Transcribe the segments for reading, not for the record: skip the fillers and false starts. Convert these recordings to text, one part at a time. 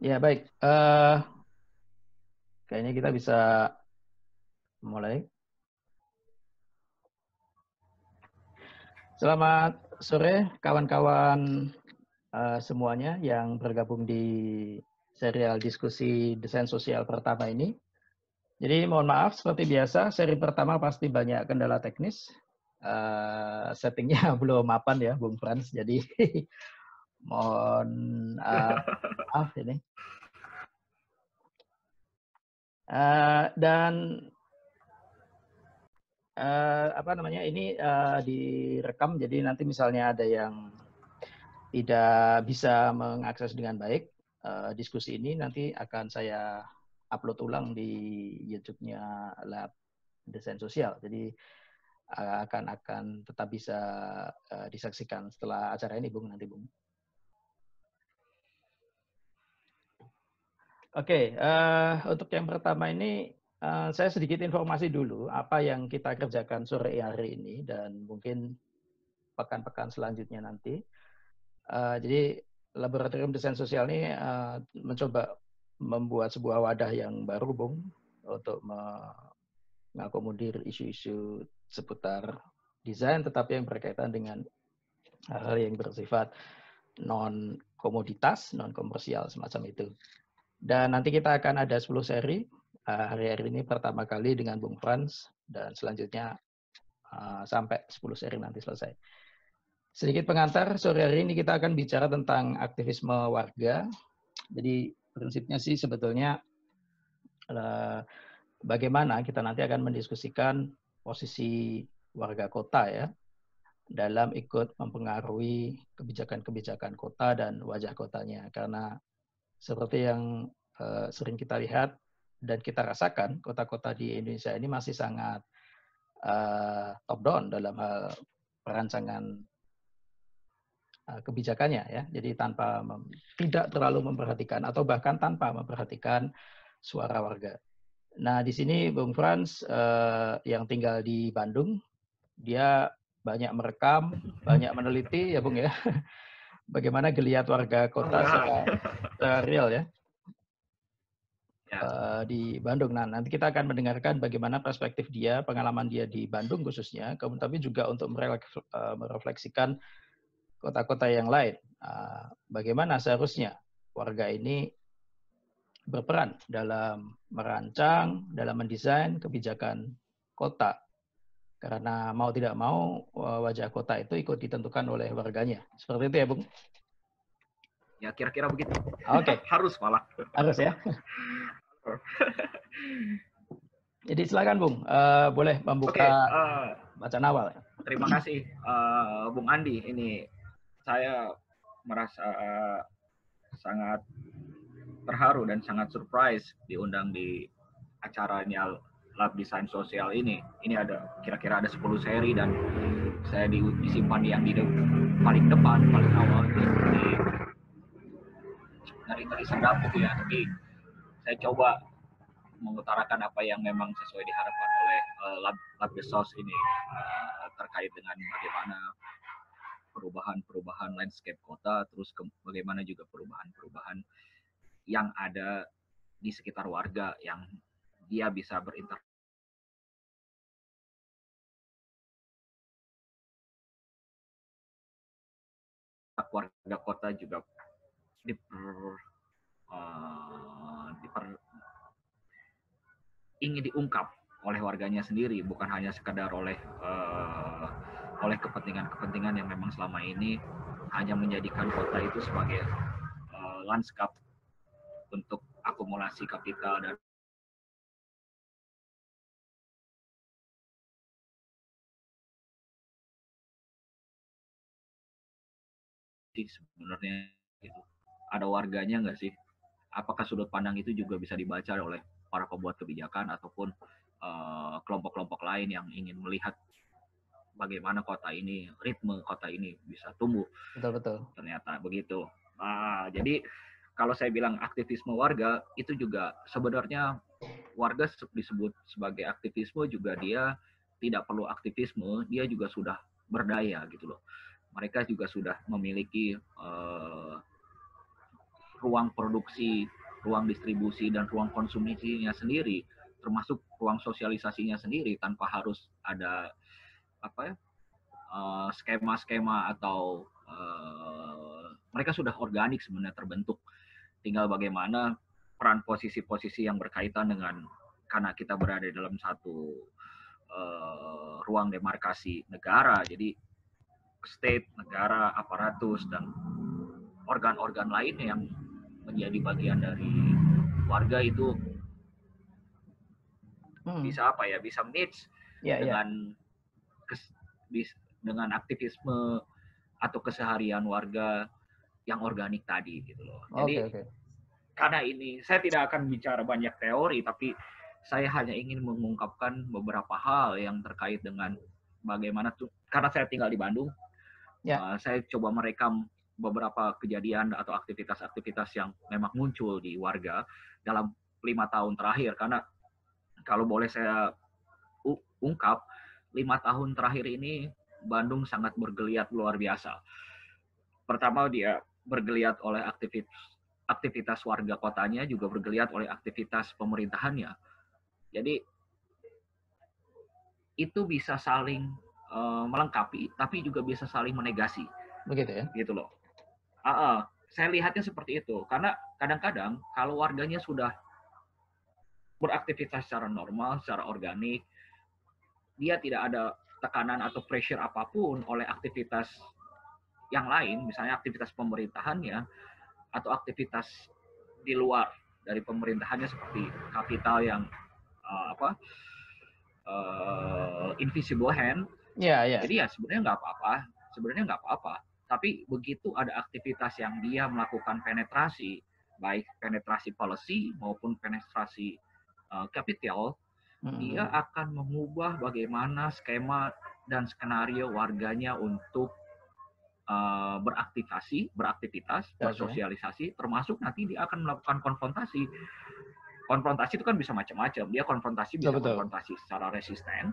Ya, baik. Kayaknya kita bisa mulai. Selamat sore, kawan-kawan semuanya yang bergabung di serial diskusi desain sosial pertama ini. Jadi mohon maaf, seperti biasa, seri pertama pasti banyak kendala teknis. Settingnya belum mapan ya, Bung Frans. Jadi mohon maaf ini. Dan ini direkam, jadi nanti misalnya ada yang tidak bisa mengakses dengan baik diskusi ini, nanti akan saya upload ulang di YouTube-nya Lab Desain Sosial. Jadi akan tetap bisa disaksikan setelah acara ini, Bung, nanti, Bung. Oke, untuk yang pertama ini saya sedikit informasi dulu apa yang kita kerjakan sore hari ini dan mungkin pekan-pekan selanjutnya nanti. Jadi Laboratorium Desain Sosial ini mencoba membuat sebuah wadah yang baru, Bung, untuk mengakomodir isu-isu seputar desain, tetapi yang berkaitan dengan hal yang bersifat non-komoditas, non-komersial, semacam itu. Dan nanti kita akan ada 10 seri. Hari-hari ini pertama kali dengan Bung Frans, dan selanjutnya sampai 10 seri nanti selesai. Sedikit pengantar, sore hari ini kita akan bicara tentang aktivisme warga. Jadi prinsipnya sih sebetulnya bagaimana kita nanti akan mendiskusikan posisi warga kota ya dalam ikut mempengaruhi kebijakan-kebijakan kota dan wajah kotanya. Karena seperti yang sering kita lihat dan kita rasakan, kota-kota di Indonesia ini masih sangat top down dalam hal perancangan kebijakannya ya. Jadi tidak terlalu memperhatikan atau bahkan tanpa memperhatikan suara warga. Nah, di sini Bung Frans yang tinggal di Bandung, dia banyak merekam, banyak meneliti ya, Bung ya. Bagaimana geliat warga kota secara real ya. Di Bandung. Nah, nanti kita akan mendengarkan bagaimana perspektif dia, pengalaman dia di Bandung khususnya, tapi juga untuk merefleksikan kota-kota yang lain. Bagaimana seharusnya warga ini berperan dalam merancang, dalam mendesain kebijakan kota. Karena mau tidak mau wajah kota itu ikut ditentukan oleh warganya. Seperti itu ya, Bung? Ya, kira-kira begitu. Oke. Harus malah. Harus ya. Jadi silakan, Bung. Boleh membuka bacaan awal. Terima kasih, Bung Andi. Ini saya merasa sangat terharu dan sangat surprise diundang di acaranya Lab Desain Sosial ini. Ini kira-kira ada 10 seri dan saya disimpan yang di paling depan, paling awal dari sedap gitu ya. Tapi saya coba mengutarakan apa yang memang sesuai diharapkan oleh Lab Desos ini terkait dengan bagaimana perubahan landscape kota, terus bagaimana juga perubahan yang ada di sekitar warga yang dia bisa berinteraksi. Warga kota juga ingin diungkap oleh warganya sendiri, bukan hanya sekadar oleh kepentingan-kepentingan yang memang selama ini hanya menjadikan kota itu sebagai lanskap untuk akumulasi kapital dan sebenarnya gitu. Ada warganya nggak sih? Apakah sudut pandang itu juga bisa dibaca oleh para pembuat kebijakan ataupun kelompok-kelompok lain yang ingin melihat bagaimana kota ini, ritme kota ini bisa tumbuh. Betul. Ternyata begitu. Jadi kalau saya bilang aktivisme warga, itu juga sebenarnya warga disebut sebagai aktivisme juga dia tidak perlu aktivisme, dia juga sudah berdaya gitu loh. Mereka juga sudah memiliki ruang produksi, ruang distribusi, dan ruang konsumsinya sendiri, termasuk ruang sosialisasinya sendiri, tanpa harus ada apa ya, skema-skema atau mereka sudah organik sebenarnya terbentuk. Tinggal bagaimana peran posisi-posisi yang berkaitan dengan, karena kita berada dalam satu ruang demarkasi negara, jadi state, negara, aparatus, dan organ-organ lainnya yang menjadi bagian dari warga itu bisa apa ya, bisa mix dengan dengan aktivisme atau keseharian warga yang organik tadi gitu loh. Jadi karena ini saya tidak akan bicara banyak teori, tapi saya hanya ingin mengungkapkan beberapa hal yang terkait dengan bagaimana tuh, karena saya tinggal di Bandung, saya coba merekam beberapa kejadian atau aktivitas-aktivitas yang memang muncul di warga dalam 5 tahun terakhir. Karena kalau boleh saya ungkap, 5 tahun terakhir ini Bandung sangat bergeliat luar biasa. Pertama, dia bergeliat oleh aktivitas warga kotanya, juga bergeliat oleh aktivitas pemerintahannya. Jadi itu bisa saling melengkapi, tapi juga bisa saling menegasi. Begitu ya? Gitu loh. Saya lihatnya seperti itu. Karena kadang-kadang kalau warganya sudah beraktivitas secara normal, secara organik, dia tidak ada tekanan atau pressure apapun oleh aktivitas yang lain, misalnya aktivitas pemerintahannya atau aktivitas di luar dari pemerintahannya seperti kapital yang invisible hand. Jadi ya sebenarnya nggak apa-apa. Tapi begitu ada aktivitas yang dia melakukan penetrasi, baik penetrasi policy maupun penetrasi kapital, dia akan mengubah bagaimana skema dan skenario warganya untuk beraktivitas, bersosialisasi, termasuk nanti dia akan melakukan konfrontasi. Konfrontasi itu kan bisa macam-macam. Dia konfrontasi bisa konfrontasi secara resisten,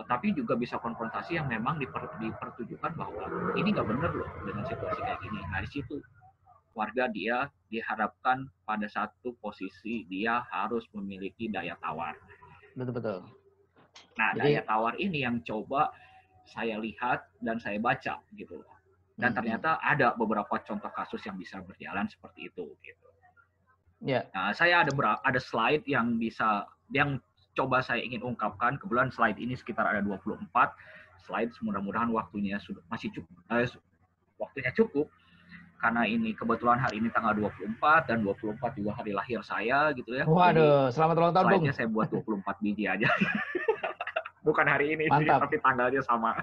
tapi juga bisa konfrontasi yang memang dipertujukan bahwa ini nggak benar loh dengan situasi kayak gini. Nah, di situ warga dia diharapkan pada satu posisi dia harus memiliki daya tawar. Betul. Nah, daya tawar ini yang coba saya lihat dan saya baca gitu. Dan ternyata ada beberapa contoh kasus yang bisa berjalan seperti itu gitu. Nah, saya ada slide yang coba saya ingin ungkapkan. Kebetulan slide ini sekitar ada 24 slide. Mudah-mudahan waktunya masih cukup. Waktunya cukup. Karena ini kebetulan hari ini tanggal 24 dan 24 juga hari lahir saya gitu ya. Waduh, selamat ulang tahun, Bung. Slide-nya saya buat 24 biji aja. Bukan hari ini sih, tapi tanggalnya sama.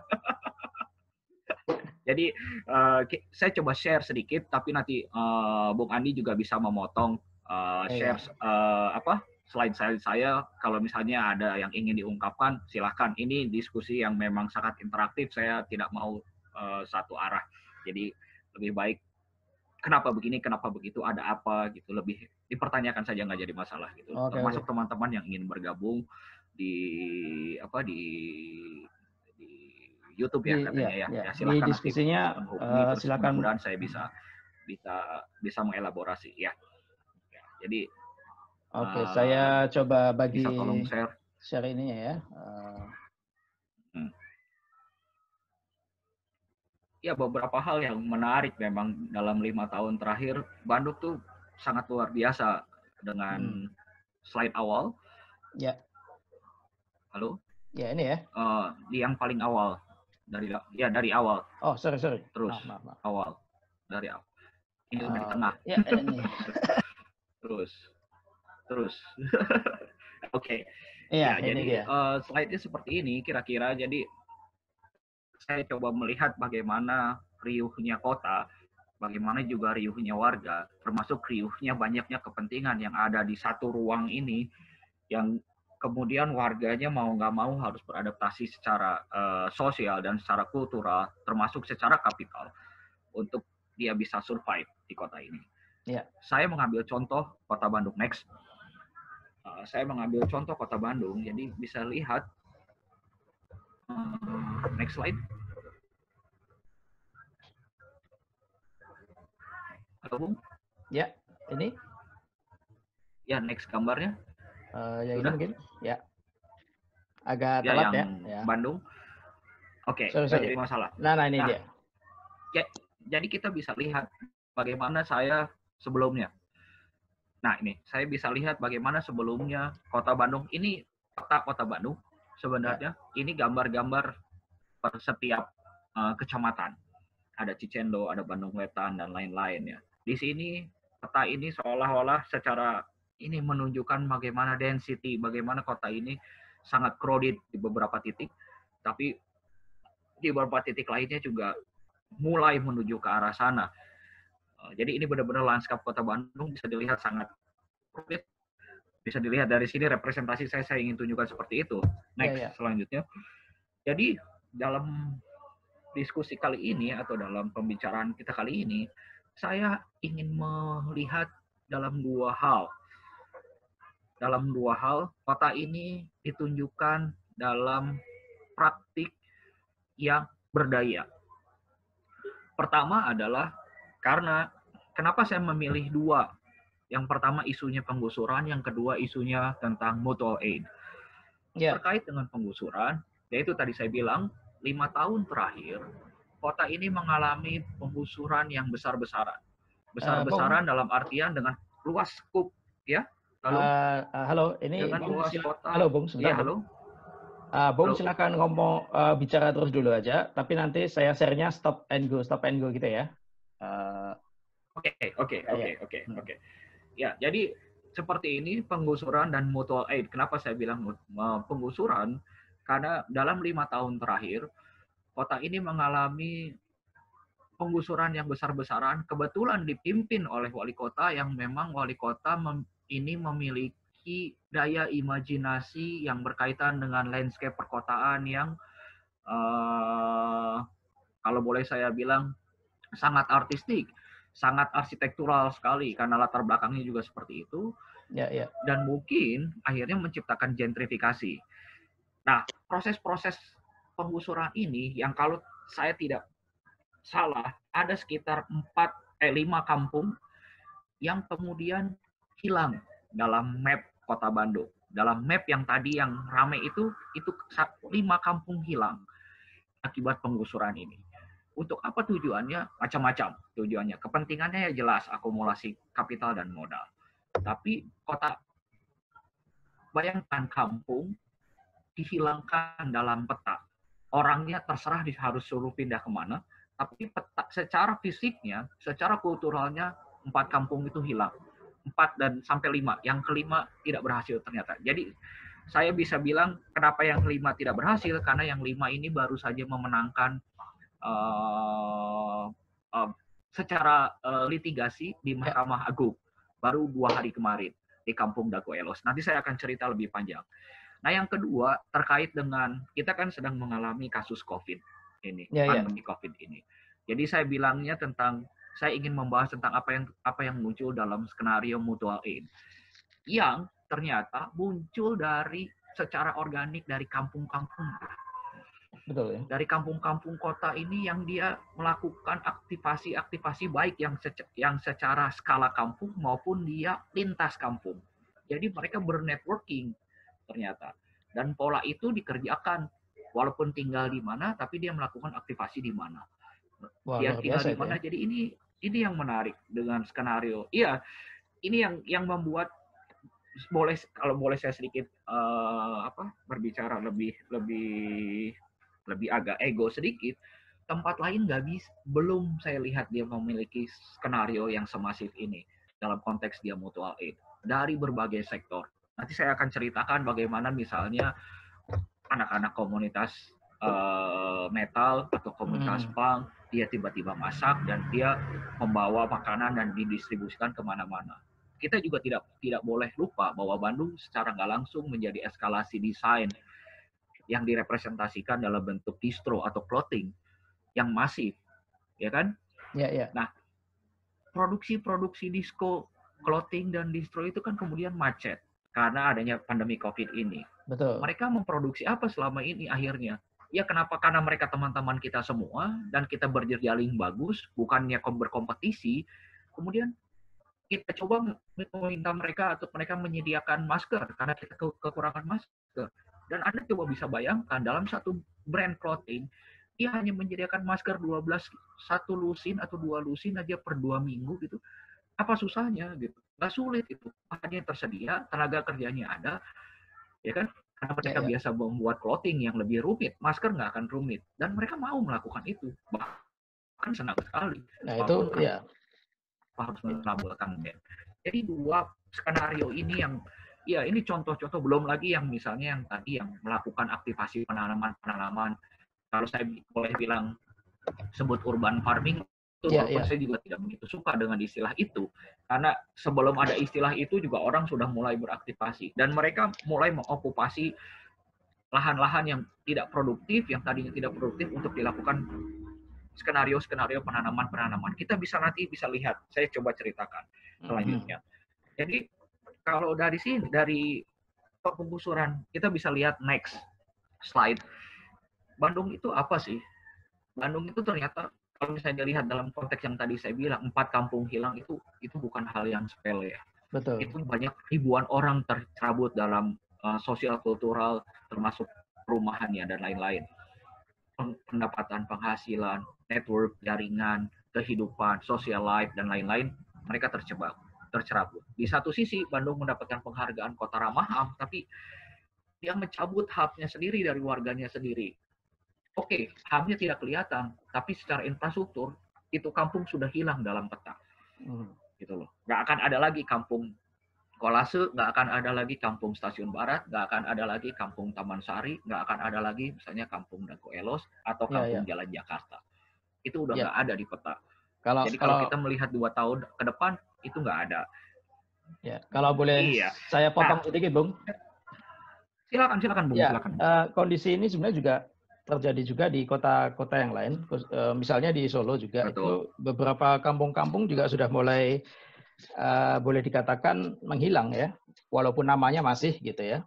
Jadi saya coba share sedikit, tapi nanti Bung Andi juga bisa memotong share slide saya. Kalau misalnya ada yang ingin diungkapkan, silahkan. Ini diskusi yang memang sangat interaktif. Saya tidak mau satu arah. Jadi lebih baik kenapa begini, kenapa begitu, ada apa gitu. Lebih dipertanyakan saja, nggak jadi masalah gitu. Termasuk teman-teman yang ingin bergabung di YouTube ya katanya ya silakan. Di diskusinya silakan. Mudah-mudahan saya bisa mengelaborasi ya. Jadi saya coba bagi bisa tolong share ini ya. Ya, beberapa hal yang menarik memang dalam 5 tahun terakhir. Bandung tuh sangat luar biasa dengan slide awal. Halo? Ya, ini ya. Di yang paling awal. Dari awal. Oh, sorry. Terus maaf. Awal. Dari awal. Ini di tengah. Ya, ini. Terus. Oke. Iya, jadi slide-nya seperti ini kira-kira. Jadi saya coba melihat bagaimana riuhnya kota, bagaimana juga riuhnya warga, termasuk riuhnya banyaknya kepentingan yang ada di satu ruang ini, yang kemudian warganya mau nggak mau harus beradaptasi secara sosial dan secara kultural, termasuk secara kapital, untuk dia bisa survive di kota ini. Saya mengambil contoh kota Bandung next. Jadi bisa lihat next slide. Halo, Bung? Ya, ini Ya, next gambarnya. yang ini Sudah? mungkin ya agak Ya, telat yang ya. Ya, Bandung. Oke, sorry nggak sorry. jadi masalah. Nah ini Nah, dia. ya, jadi kita bisa lihat bagaimana saya sebelumnya. Nah, ini saya bisa lihat bagaimana sebelumnya Kota Bandung. Ini peta Kota Bandung. Ya, Sebenarnya ini gambar-gambar per setiap kecamatan. Ada Cicendo, ada Bandung Wetan, dan lain-lain ya. Di sini peta ini seolah-olah secara ini menunjukkan bagaimana density, bagaimana kota ini sangat crowded di beberapa titik, tapi di beberapa titik lainnya juga mulai menuju ke arah sana. Jadi ini benar-benar lanskap kota Bandung bisa dilihat sangat crowded. Bisa dilihat dari sini representasi saya ingin tunjukkan seperti itu. ya, Next, ya. selanjutnya. Jadi dalam diskusi kali ini atau dalam pembicaraan kita kali ini, saya ingin melihat dalam dua hal. Dalam dua hal, kota ini ditunjukkan dalam praktik yang berdaya. Pertama adalah karena kenapa saya memilih dua. Yang pertama isunya penggusuran, yang kedua isunya tentang mutual aid. Ya, Terkait dengan penggusuran, yaitu tadi saya bilang, 5 tahun terakhir, kota ini mengalami penggusuran yang besar-besaran. Bung. Besar-besaran dalam artian dengan luas skup, ya. Halo? Halo, ini Dengan Bung luas kota. halo Bung, sebentar Iya, Bung. halo? Bung Halo? silakan ngomong bicara terus dulu aja, tapi nanti saya share-nya stop and go gitu ya. Uh, Oke, oke, ya, ya. oke, oke, oke. Ya, jadi seperti ini penggusuran dan mutual aid. Kenapa saya bilang penggusuran? Karena dalam 5 tahun terakhir, kota ini mengalami penggusuran yang besar-besaran, kebetulan dipimpin oleh wali kota yang memang wali kota ini memiliki daya imajinasi yang berkaitan dengan landscape perkotaan yang kalau boleh saya bilang sangat artistik, sangat arsitektural sekali karena latar belakangnya juga seperti itu. Ya, ya. Dan mungkin akhirnya menciptakan gentrifikasi. Nah, proses-proses penggusuran ini yang kalau saya tidak salah ada sekitar 5 kampung yang kemudian hilang dalam map kota Bandung. Dalam map yang tadi yang ramai itu 5 kampung hilang akibat penggusuran ini. Untuk apa tujuannya? Macam-macam tujuannya. Kepentingannya ya jelas, akumulasi kapital dan modal. Tapi kota, bayangkan kampung dihilangkan dalam peta. Orangnya terserah harus suruh pindah kemana, tapi peta, secara fisiknya, secara kulturalnya, 4 kampung itu hilang. 4 dan sampai 5. Yang kelima tidak berhasil ternyata. Jadi saya bisa bilang kenapa yang kelima tidak berhasil, karena yang 5 ini baru saja memenangkan secara litigasi di Mahkamah Agung. Baru 2 hari kemarin di Kampung Dago Elos. Nanti saya akan cerita lebih panjang. Nah, yang kedua terkait dengan kita kan sedang mengalami kasus COVID ini, pandemi COVID ini. Jadi saya bilangnya tentang saya ingin membahas tentang apa yang muncul dalam skenario mutual aid yang ternyata muncul dari secara organik dari kampung-kampung. Betul ya. Dari kampung-kampung kota ini yang dia melakukan aktivasi-aktivasi baik yang secara skala kampung maupun dia lintas kampung. Jadi mereka bernetworking ternyata. Dan pola itu dikerjakan walaupun tinggal di mana, tapi dia melakukan aktivasi di mana. Wah, Dia luar tinggal biasa di mana. ya. Jadi ini yang menarik dengan skenario. Iya, ini yang membuat kalau boleh saya sedikit berbicara lebih agak ego sedikit. Tempat lain belum saya lihat dia memiliki skenario yang semasif ini dalam konteks dia mutual aid dari berbagai sektor. Nanti saya akan ceritakan bagaimana misalnya anak-anak komunitas metal atau komunitas punk, dia tiba-tiba masak dan dia membawa makanan dan didistribusikan kemana-mana. Kita juga tidak boleh lupa bahwa Bandung secara nggak langsung menjadi eskalasi desain yang direpresentasikan dalam bentuk distro atau clothing yang masif, ya kan? Ya, ya. Nah, produksi disco, clothing dan distro itu kan kemudian macet karena adanya pandemi COVID ini. Betul. Mereka memproduksi apa selama ini akhirnya? Ya kenapa? Karena mereka teman-teman kita semua dan kita berjejaring bagus, bukannya berkompetisi. Kemudian kita coba meminta mereka atau mereka menyediakan masker karena kita kekurangan masker. Dan Anda coba bisa bayangkan dalam satu brand clothing, dia hanya menyediakan masker 12, satu lusin atau 2 lusin aja per 2 minggu gitu. Apa susahnya gitu? Nggak sulit itu. Bahannya tersedia, tenaga kerjanya ada, ya kan? Karena Ya, mereka ya. biasa membuat clothing yang lebih rumit, masker nggak akan rumit. Dan mereka mau melakukan itu. Bahkan senang sekali. Nah itu Walaupun ya. harus melabelkan band. Jadi dua skenario ini yang ya ini contoh-contoh, belum lagi yang misalnya yang tadi yang melakukan aktivasi penanaman. Kalau saya boleh bilang sebut urban farming itu, Ya, walaupun ya. saya juga tidak begitu suka dengan istilah itu, karena sebelum ada istilah itu juga orang sudah mulai beraktivasi dan mereka mulai mengokupasi lahan-lahan yang tidak produktif, yang tadinya tidak produktif untuk dilakukan skenario-skenario penanaman. Kita nanti bisa lihat, saya coba ceritakan selanjutnya. Jadi kalau dari sini, dari penggusuran, kita bisa lihat next slide. Bandung itu apa sih? Bandung itu ternyata kalau misalnya dilihat dalam konteks yang tadi saya bilang, 4 kampung hilang itu bukan hal yang sepele ya. Betul. Itu banyak ribuan orang tercerabut dalam sosial kultural, termasuk perumahannya dan lain-lain. Pendapatan, penghasilan, network, jaringan, kehidupan, social life, dan lain-lain, mereka tercerabut. Di satu sisi, Bandung mendapatkan penghargaan kota ramah HAM, tapi dia mencabut HAM-nya sendiri dari warganya sendiri. Oke, HAM-nya tidak kelihatan, tapi secara infrastruktur, itu kampung sudah hilang dalam peta. Gitu loh. Nggak akan ada lagi kampung Kolase, nggak akan ada lagi kampung Stasiun Barat, nggak akan ada lagi kampung Taman Sari, nggak akan ada lagi misalnya kampung Dago Elos atau kampung Jalan Jakarta. Itu udah nggak ada di peta. Jadi kalau kita melihat 2 tahun ke depan, itu nggak ada. Ya, kalau boleh saya potong sedikit, Bung. Silakan, Bung. Ya, silakan. Kondisi ini sebenarnya juga terjadi juga di kota-kota yang lain. Misalnya di Solo juga. Betul. Itu beberapa kampung-kampung juga sudah mulai boleh dikatakan menghilang ya, walaupun namanya masih gitu ya.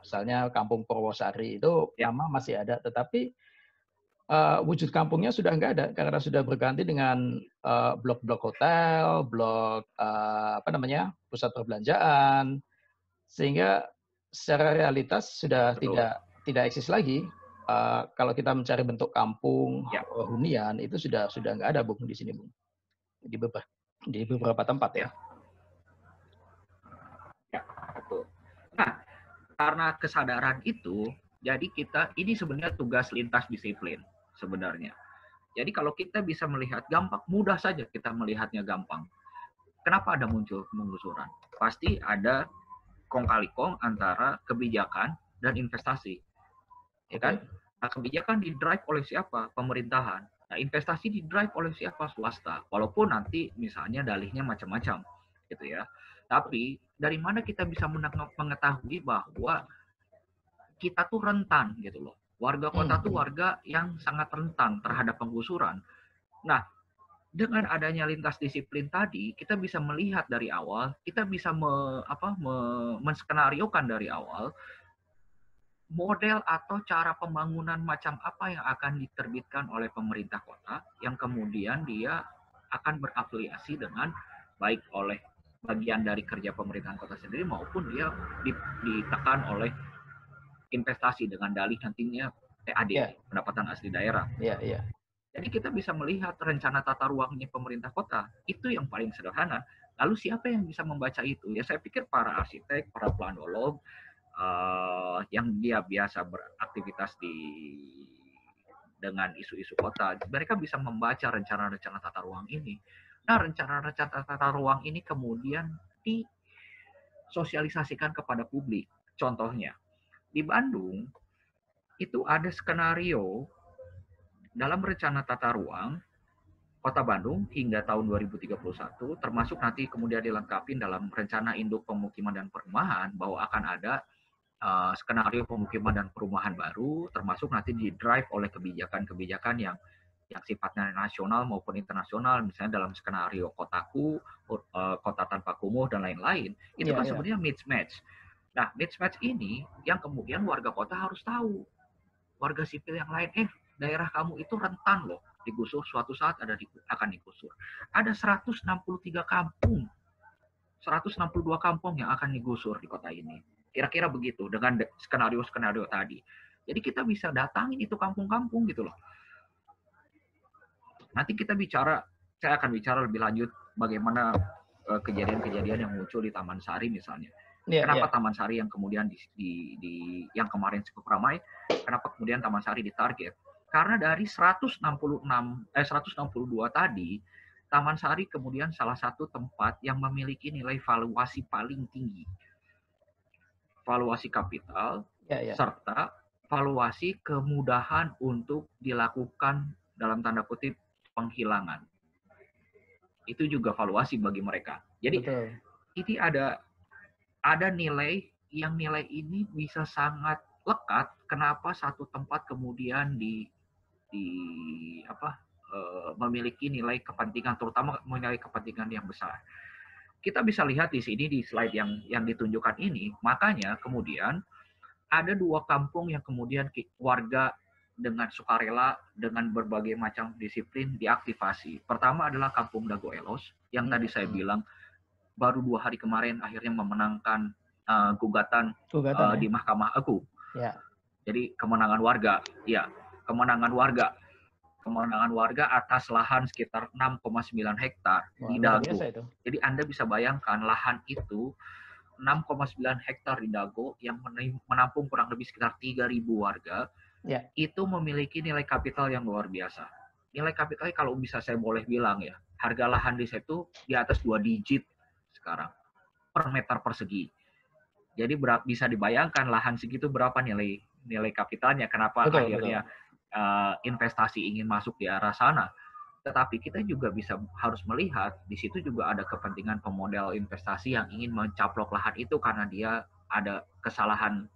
Misalnya Kampung Purwosari itu nama masih ada, tetapi wujud kampungnya sudah nggak ada karena sudah berganti dengan blok-blok hotel, blok pusat perbelanjaan, sehingga secara realitas sudah tidak eksis lagi. Kalau kita mencari bentuk kampung hunian itu sudah nggak ada, Bung, di sini, Bung, di beberapa tempat ya. Ya, betul. Nah, karena kesadaran itu, jadi ini sebenarnya tugas lintas disiplin sebenarnya. Jadi kalau kita bisa melihat gampang, mudah saja kita melihatnya gampang. Kenapa ada muncul penggusuran? Pasti ada kong kali kong antara kebijakan dan investasi. Ya kan? Nah, kebijakan di-drive oleh siapa? Pemerintahan. Nah, investasi di-drive oleh siapa? Swasta. Walaupun nanti misalnya dalihnya macam-macam, gitu ya. Tapi dari mana kita bisa mengetahui bahwa kita tuh rentan gitu loh. Warga kota tuh warga yang sangat rentan terhadap penggusuran. Nah, dengan adanya lintas disiplin tadi, kita bisa melihat dari awal, kita bisa menskenariokan dari awal model atau cara pembangunan macam apa yang akan diterbitkan oleh pemerintah kota, yang kemudian dia akan berafiliasi dengan baik oleh bagian dari kerja pemerintahan kota sendiri maupun dia ditekan oleh investasi dengan dalih nantinya PAD, pendapatan asli daerah. Jadi kita bisa melihat rencana tata ruangnya pemerintah kota, itu yang paling sederhana. Lalu siapa yang bisa membaca itu? Ya saya pikir para arsitek, para planolog, yang dia biasa beraktivitas dengan isu-isu kota, mereka bisa membaca rencana-rencana tata ruang ini. Nah, rencana-rencana tata ruang ini kemudian disosialisasikan kepada publik. Contohnya, di Bandung itu ada skenario dalam rencana tata ruang Kota Bandung hingga tahun 2031, termasuk nanti kemudian dilengkapi dalam rencana induk pemukiman dan perumahan bahwa akan ada skenario pemukiman dan perumahan baru, termasuk nanti di-drive oleh kebijakan-kebijakan yang sifatnya nasional maupun internasional, misalnya dalam skenario kotaku, kota tanpa kumuh, dan lain-lain. Itu kan sebenarnya mismatch. Nah, mismatch ini yang kemudian warga kota harus tahu. Warga sipil yang lain, daerah kamu itu rentan loh digusur, suatu saat akan digusur. Ada 163 kampung 162 kampung yang akan digusur di kota ini. Kira-kira begitu dengan skenario-skenario tadi. Jadi kita bisa datangin itu kampung-kampung gitu loh. Nanti saya akan bicara lebih lanjut bagaimana kejadian-kejadian yang muncul di Taman Sari misalnya. Kenapa Taman Sari yang kemudian yang kemarin cukup ramai, kenapa kemudian Taman Sari ditarget? Karena dari 162 tadi, Taman Sari kemudian salah satu tempat yang memiliki nilai valuasi paling tinggi. Valuasi kapital, serta valuasi kemudahan untuk dilakukan dalam tanda kutip penghilangan. Itu juga valuasi bagi mereka. Jadi ini ada nilai yang nilai ini bisa sangat lekat. Kenapa satu tempat kemudian memiliki nilai kepentingan, terutama nilai kepentingan yang besar. Kita bisa lihat di sini di slide yang ditunjukkan ini. Makanya kemudian ada 2 kampung yang kemudian warga dengan sukarela dengan berbagai macam disiplin diaktifasi. Pertama adalah Kampung Dago Elos yang tadi saya bilang baru 2 hari kemarin akhirnya memenangkan gugatan di Mahkamah Agung. Jadi kemenangan warga, kemenangan warga atas lahan sekitar 6,9 hektar di Dago. Jadi Anda bisa bayangkan lahan itu 6,9 hektar di Dago yang menampung kurang lebih sekitar 3.000 warga, itu memiliki nilai kapital yang luar biasa. Nilai kapitalnya kalau bisa saya boleh bilang ya, harga lahan di situ di atas 2 digit sekarang per meter persegi. Jadi bisa dibayangkan lahan segitu berapa nilai kapitalnya, kenapa akhirnya investasi ingin masuk di arah sana. Tetapi kita juga harus melihat di situ juga ada kepentingan pemodal investasi yang ingin mencaplok lahan itu karena dia ada kesalahan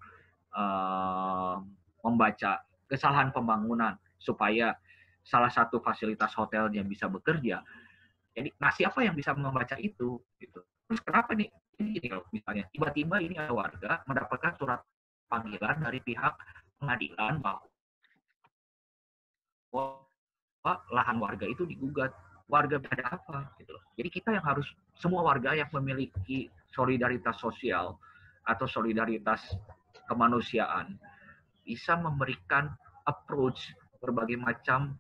kesalahan pembangunan supaya salah satu fasilitas hotelnya bisa bekerja. Jadi, siapa yang bisa membaca itu? Gitu. Terus kenapa nih? Ini misalnya tiba-tiba ini ada warga mendapatkan surat panggilan dari pihak pengadilan bahwa lahan warga itu digugat. Warga ada apa? Gitu loh. Jadi kita yang harus, semua warga yang memiliki solidaritas sosial atau solidaritas kemanusiaan bisa memberikan approach berbagai macam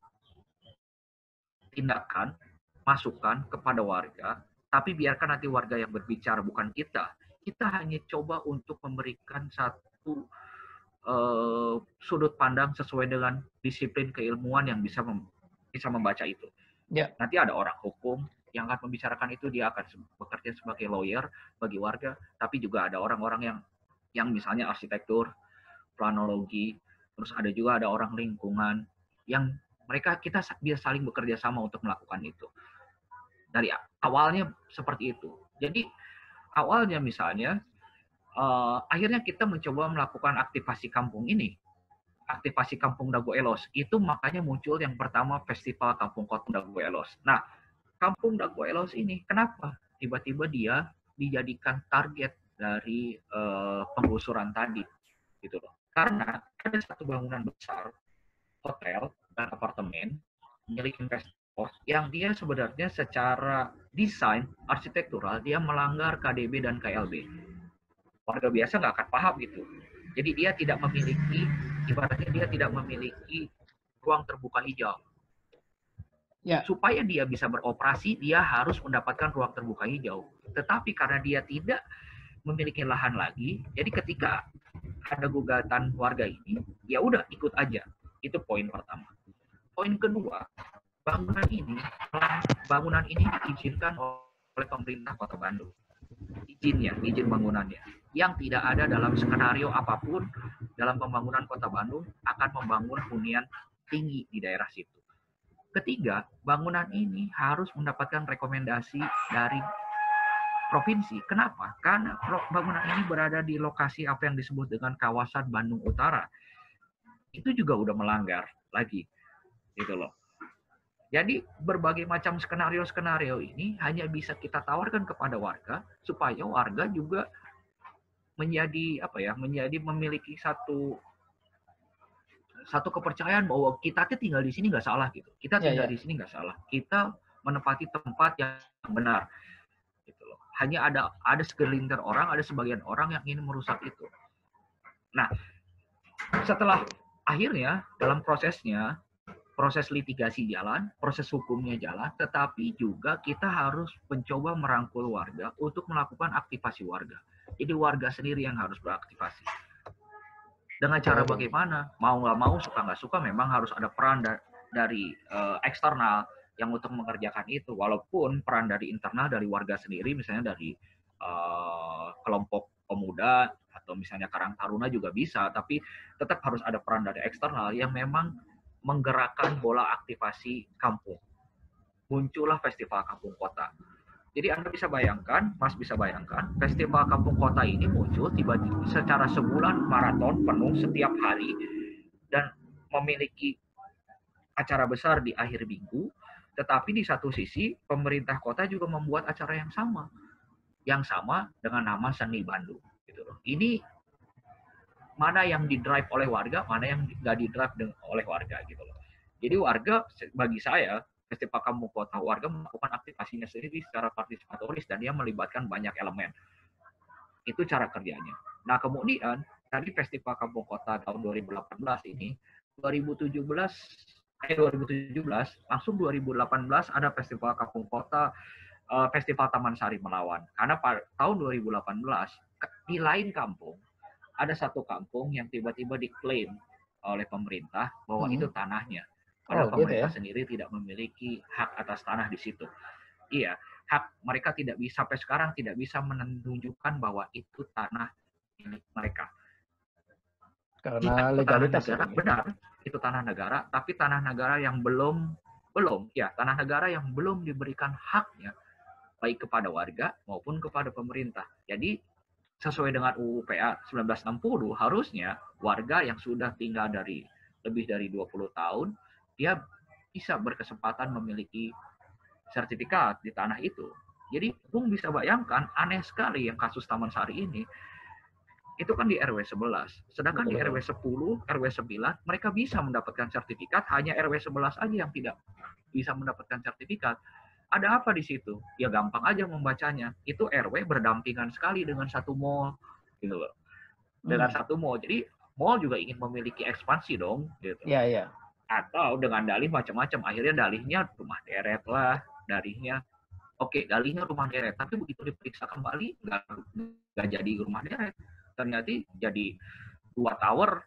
tindakan, masukan kepada warga, tapi biarkan nanti warga yang berbicara, bukan kita. Kita hanya coba untuk memberikan satu sudut pandang sesuai dengan disiplin keilmuan yang bisa membaca itu. Nanti ada orang hukum yang akan membicarakan itu, dia akan bekerja sebagai lawyer bagi warga, tapi juga ada orang-orang yang misalnya arsitektur, planologi, terus ada juga ada orang lingkungan yang kita bisa saling bekerja sama untuk melakukan itu. Dari awalnya seperti itu. Jadi awalnya misalnya akhirnya kita mencoba melakukan aktivasi kampung ini. Aktivasi Kampung Dago Elos. Itu makanya muncul yang pertama Festival Kampung Kota Dago Elos. Nah, Kampung Dago Elos ini kenapa tiba-tiba dia dijadikan target dari penggusuran tadi gitu loh. Karena ada satu bangunan besar, hotel dan apartemen milik investor yang dia sebenarnya secara desain arsitektural dia melanggar KDB dan KLB. Warga biasa nggak akan paham itu. Jadi dia tidak memiliki, ibaratnya dia tidak memiliki ruang terbuka hijau. Supaya dia bisa beroperasi, dia harus mendapatkan ruang terbuka hijau. Tetapi karena dia tidak memiliki lahan lagi, jadi ketika ada gugatan warga ini, ya udah ikut aja. Itu poin pertama. Poin kedua, bangunan ini diizinkan oleh pemerintah Kota Bandung. Izin bangunannya. Yang tidak ada dalam skenario apapun dalam pembangunan Kota Bandung akan membangun hunian tinggi di daerah situ. Ketiga, bangunan ini harus mendapatkan rekomendasi dari provinsi. Kenapa? Karena bangunan ini berada di lokasi apa yang disebut dengan kawasan Bandung Utara. Itu juga udah melanggar lagi. Gitu loh. Jadi berbagai macam skenario-skenario ini hanya bisa kita tawarkan kepada warga supaya warga juga menjadi memiliki satu kepercayaan bahwa kita tinggal di sini nggak salah gitu. Kita tinggal di sini nggak salah. Kita menempati tempat yang benar. Gitu loh. hanya ada segelintir orang, ada sebagian orang yang ingin merusak itu. Nah, setelah akhirnya dalam prosesnya, proses litigasi jalan, proses hukumnya jalan, tetapi juga kita harus mencoba merangkul warga untuk melakukan aktivasi warga. Jadi warga sendiri yang harus beraktivasi. Dengan cara bagaimana? Mau nggak mau, suka nggak suka, memang harus ada peran dari eksternal yang untuk mengerjakan itu. Walaupun peran dari internal, dari warga sendiri, misalnya dari kelompok pemuda, atau misalnya Karang Taruna juga bisa, tapi tetap harus ada peran dari eksternal yang memang menggerakkan bola aktivasi kampung. Muncullah Festival Kampung Kota. Jadi Anda bisa bayangkan, Mas bisa bayangkan, Festival Kampung Kota ini muncul tiba-tiba secara sebulan maraton penuh setiap hari dan memiliki acara besar di akhir minggu, tetapi di satu sisi pemerintah kota juga membuat acara yang sama dengan nama Seni Bandung. Gitu loh. Ini mana yang didrive oleh warga, mana yang nggak didrive oleh warga gitu loh. Jadi warga, bagi saya, Festival Kampung Kota, warga melakukan aktivasinya sendiri secara partisipatoris dan dia melibatkan banyak elemen. Itu cara kerjanya. Nah, kemudian dari Festival Kampung Kota tahun 2018 ini, 2017 langsung 2018 ada Festival Kampung Kota, Festival Taman Sari Melawan. Karena pada tahun 2018 di lain kampung ada satu kampung yang tiba-tiba diklaim oleh pemerintah bahwa itu tanahnya. Padahal pemerintah sendiri tidak memiliki hak atas tanah di situ. Iya, hak mereka tidak bisa, sampai sekarang tidak bisa menunjukkan bahwa itu tanah milik mereka. Karena legalitas negara, benar, itu tanah negara, tapi tanah negara yang belum tanah negara yang belum diberikan haknya baik kepada warga maupun kepada pemerintah. Jadi sesuai dengan UU PA 1960 harusnya warga yang sudah tinggal lebih dari 20 tahun dia bisa berkesempatan memiliki sertifikat di tanah itu. Jadi Bung bisa bayangkan aneh sekali yang kasus Taman Sari ini. Itu kan di RW 11. Sedangkan di RW 10, RW 9 mereka bisa mendapatkan sertifikat, hanya RW 11 aja yang tidak bisa mendapatkan sertifikat. Ada apa di situ? Ya gampang aja membacanya. Itu RW berdampingan sekali dengan satu mall, gitu loh. Dengan satu mall. Jadi mall juga ingin memiliki ekspansi dong, gitu. Iya, iya. Atau dengan dalih macam-macam. Akhirnya dalihnya rumah deret lah, dalihnya. Oke, dalihnya rumah deret. Tapi begitu diperiksa kembali, nggak jadi rumah deret. Ternyata jadi 2 tower,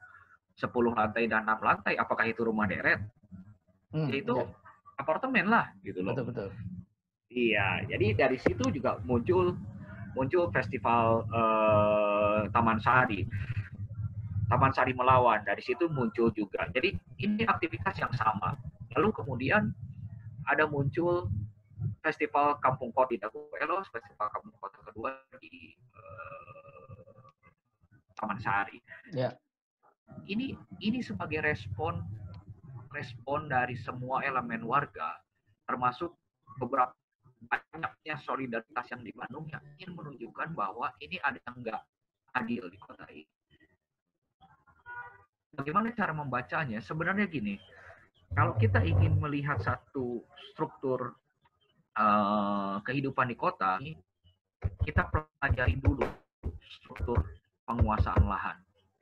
10 lantai dan 6 lantai. Apakah itu rumah deret? Itu apartemen lah, gitu loh. Betul. Iya, jadi dari situ juga muncul festival Taman Sari Melawan. Dari situ muncul juga. Jadi ini aktivitas yang sama. Lalu kemudian ada muncul festival Kampung Kota di Dagoelos, festival Kampung Kota kedua di Taman Sari. Ya. Ini sebagai respon dari semua elemen warga, termasuk beberapa banyaknya solidaritas yang di Bandung yang ingin menunjukkan bahwa ini ada yang nggak adil di kota ini. Bagaimana cara membacanya? Sebenarnya gini, kalau kita ingin melihat satu struktur kehidupan di kota, kita pelajari dulu struktur penguasaan lahan,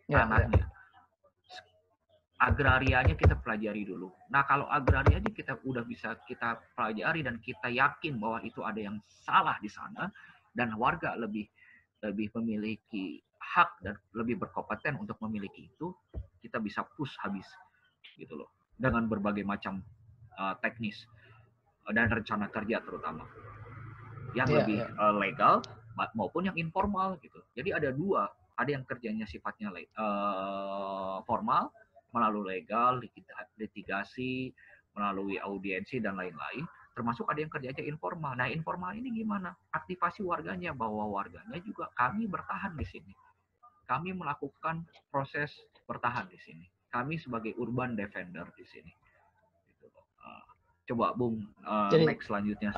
tanahnya. Agrarianya kita pelajari dulu. Nah, kalau agrarianya kita udah bisa kita pelajari dan kita yakin bahwa itu ada yang salah di sana dan warga lebih memiliki hak dan lebih berkompeten untuk memiliki itu, kita bisa push habis gitu loh. Dengan berbagai macam teknis dan rencana kerja terutama. Yang lebih legal maupun yang informal gitu. Jadi ada dua, ada yang kerjanya sifatnya formal melalui legal, litigasi, melalui audiensi dan lain-lain, termasuk ada yang kerjanya informal. Nah, informal ini gimana? Aktivasi warganya, bahwa warganya juga kami bertahan di sini. Kami melakukan proses bertahan di sini. Kami sebagai urban defender di sini. Coba Bung, next selanjutnya.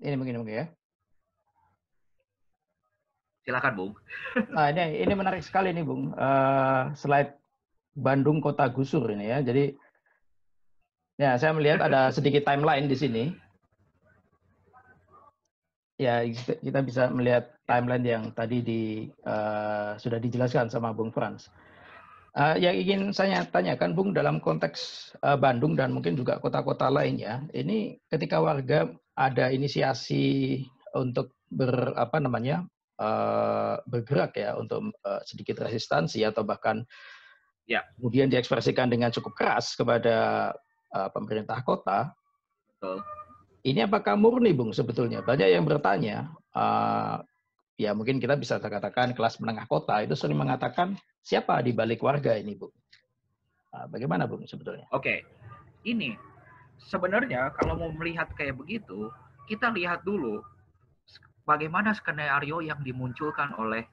Ini mungkin ya. Silakan Bung. Nah, ini menarik sekali nih Bung. Slide Bandung Kota Gusur ini ya. Jadi Ya, saya melihat ada sedikit timeline di sini. Ya, kita bisa melihat timeline yang tadi sudah dijelaskan sama Bung Frans. Yang ingin saya tanyakan, Bung, dalam konteks Bandung dan mungkin juga kota-kota lainnya, ini ketika warga ada inisiasi untuk bergerak ya untuk sedikit resistansi atau bahkan kemudian diekspresikan dengan cukup keras kepada pemerintah kota. Betul. Ini apakah murni, Bung, sebetulnya? Banyak yang bertanya, ya mungkin kita bisa katakan kelas menengah kota itu sering mengatakan siapa di balik warga ini, Bung? Bagaimana, Bung, sebetulnya? Oke, ini sebenarnya kalau mau melihat kayak begitu, kita lihat dulu bagaimana skenario yang dimunculkan oleh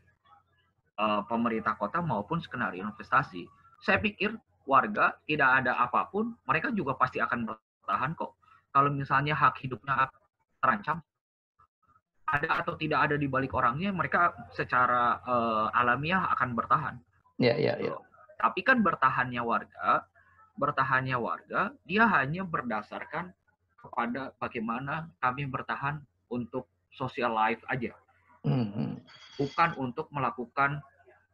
pemerintah kota maupun skenario investasi. Saya pikir warga tidak ada apapun, mereka juga pasti akan bertahan kok. Kalau misalnya hak hidupnya terancam, ada atau tidak ada di balik orangnya, mereka secara alamiah akan bertahan. Ya. Tapi kan bertahannya warga, dia hanya berdasarkan kepada bagaimana kami bertahan untuk social life aja. Bukan untuk melakukan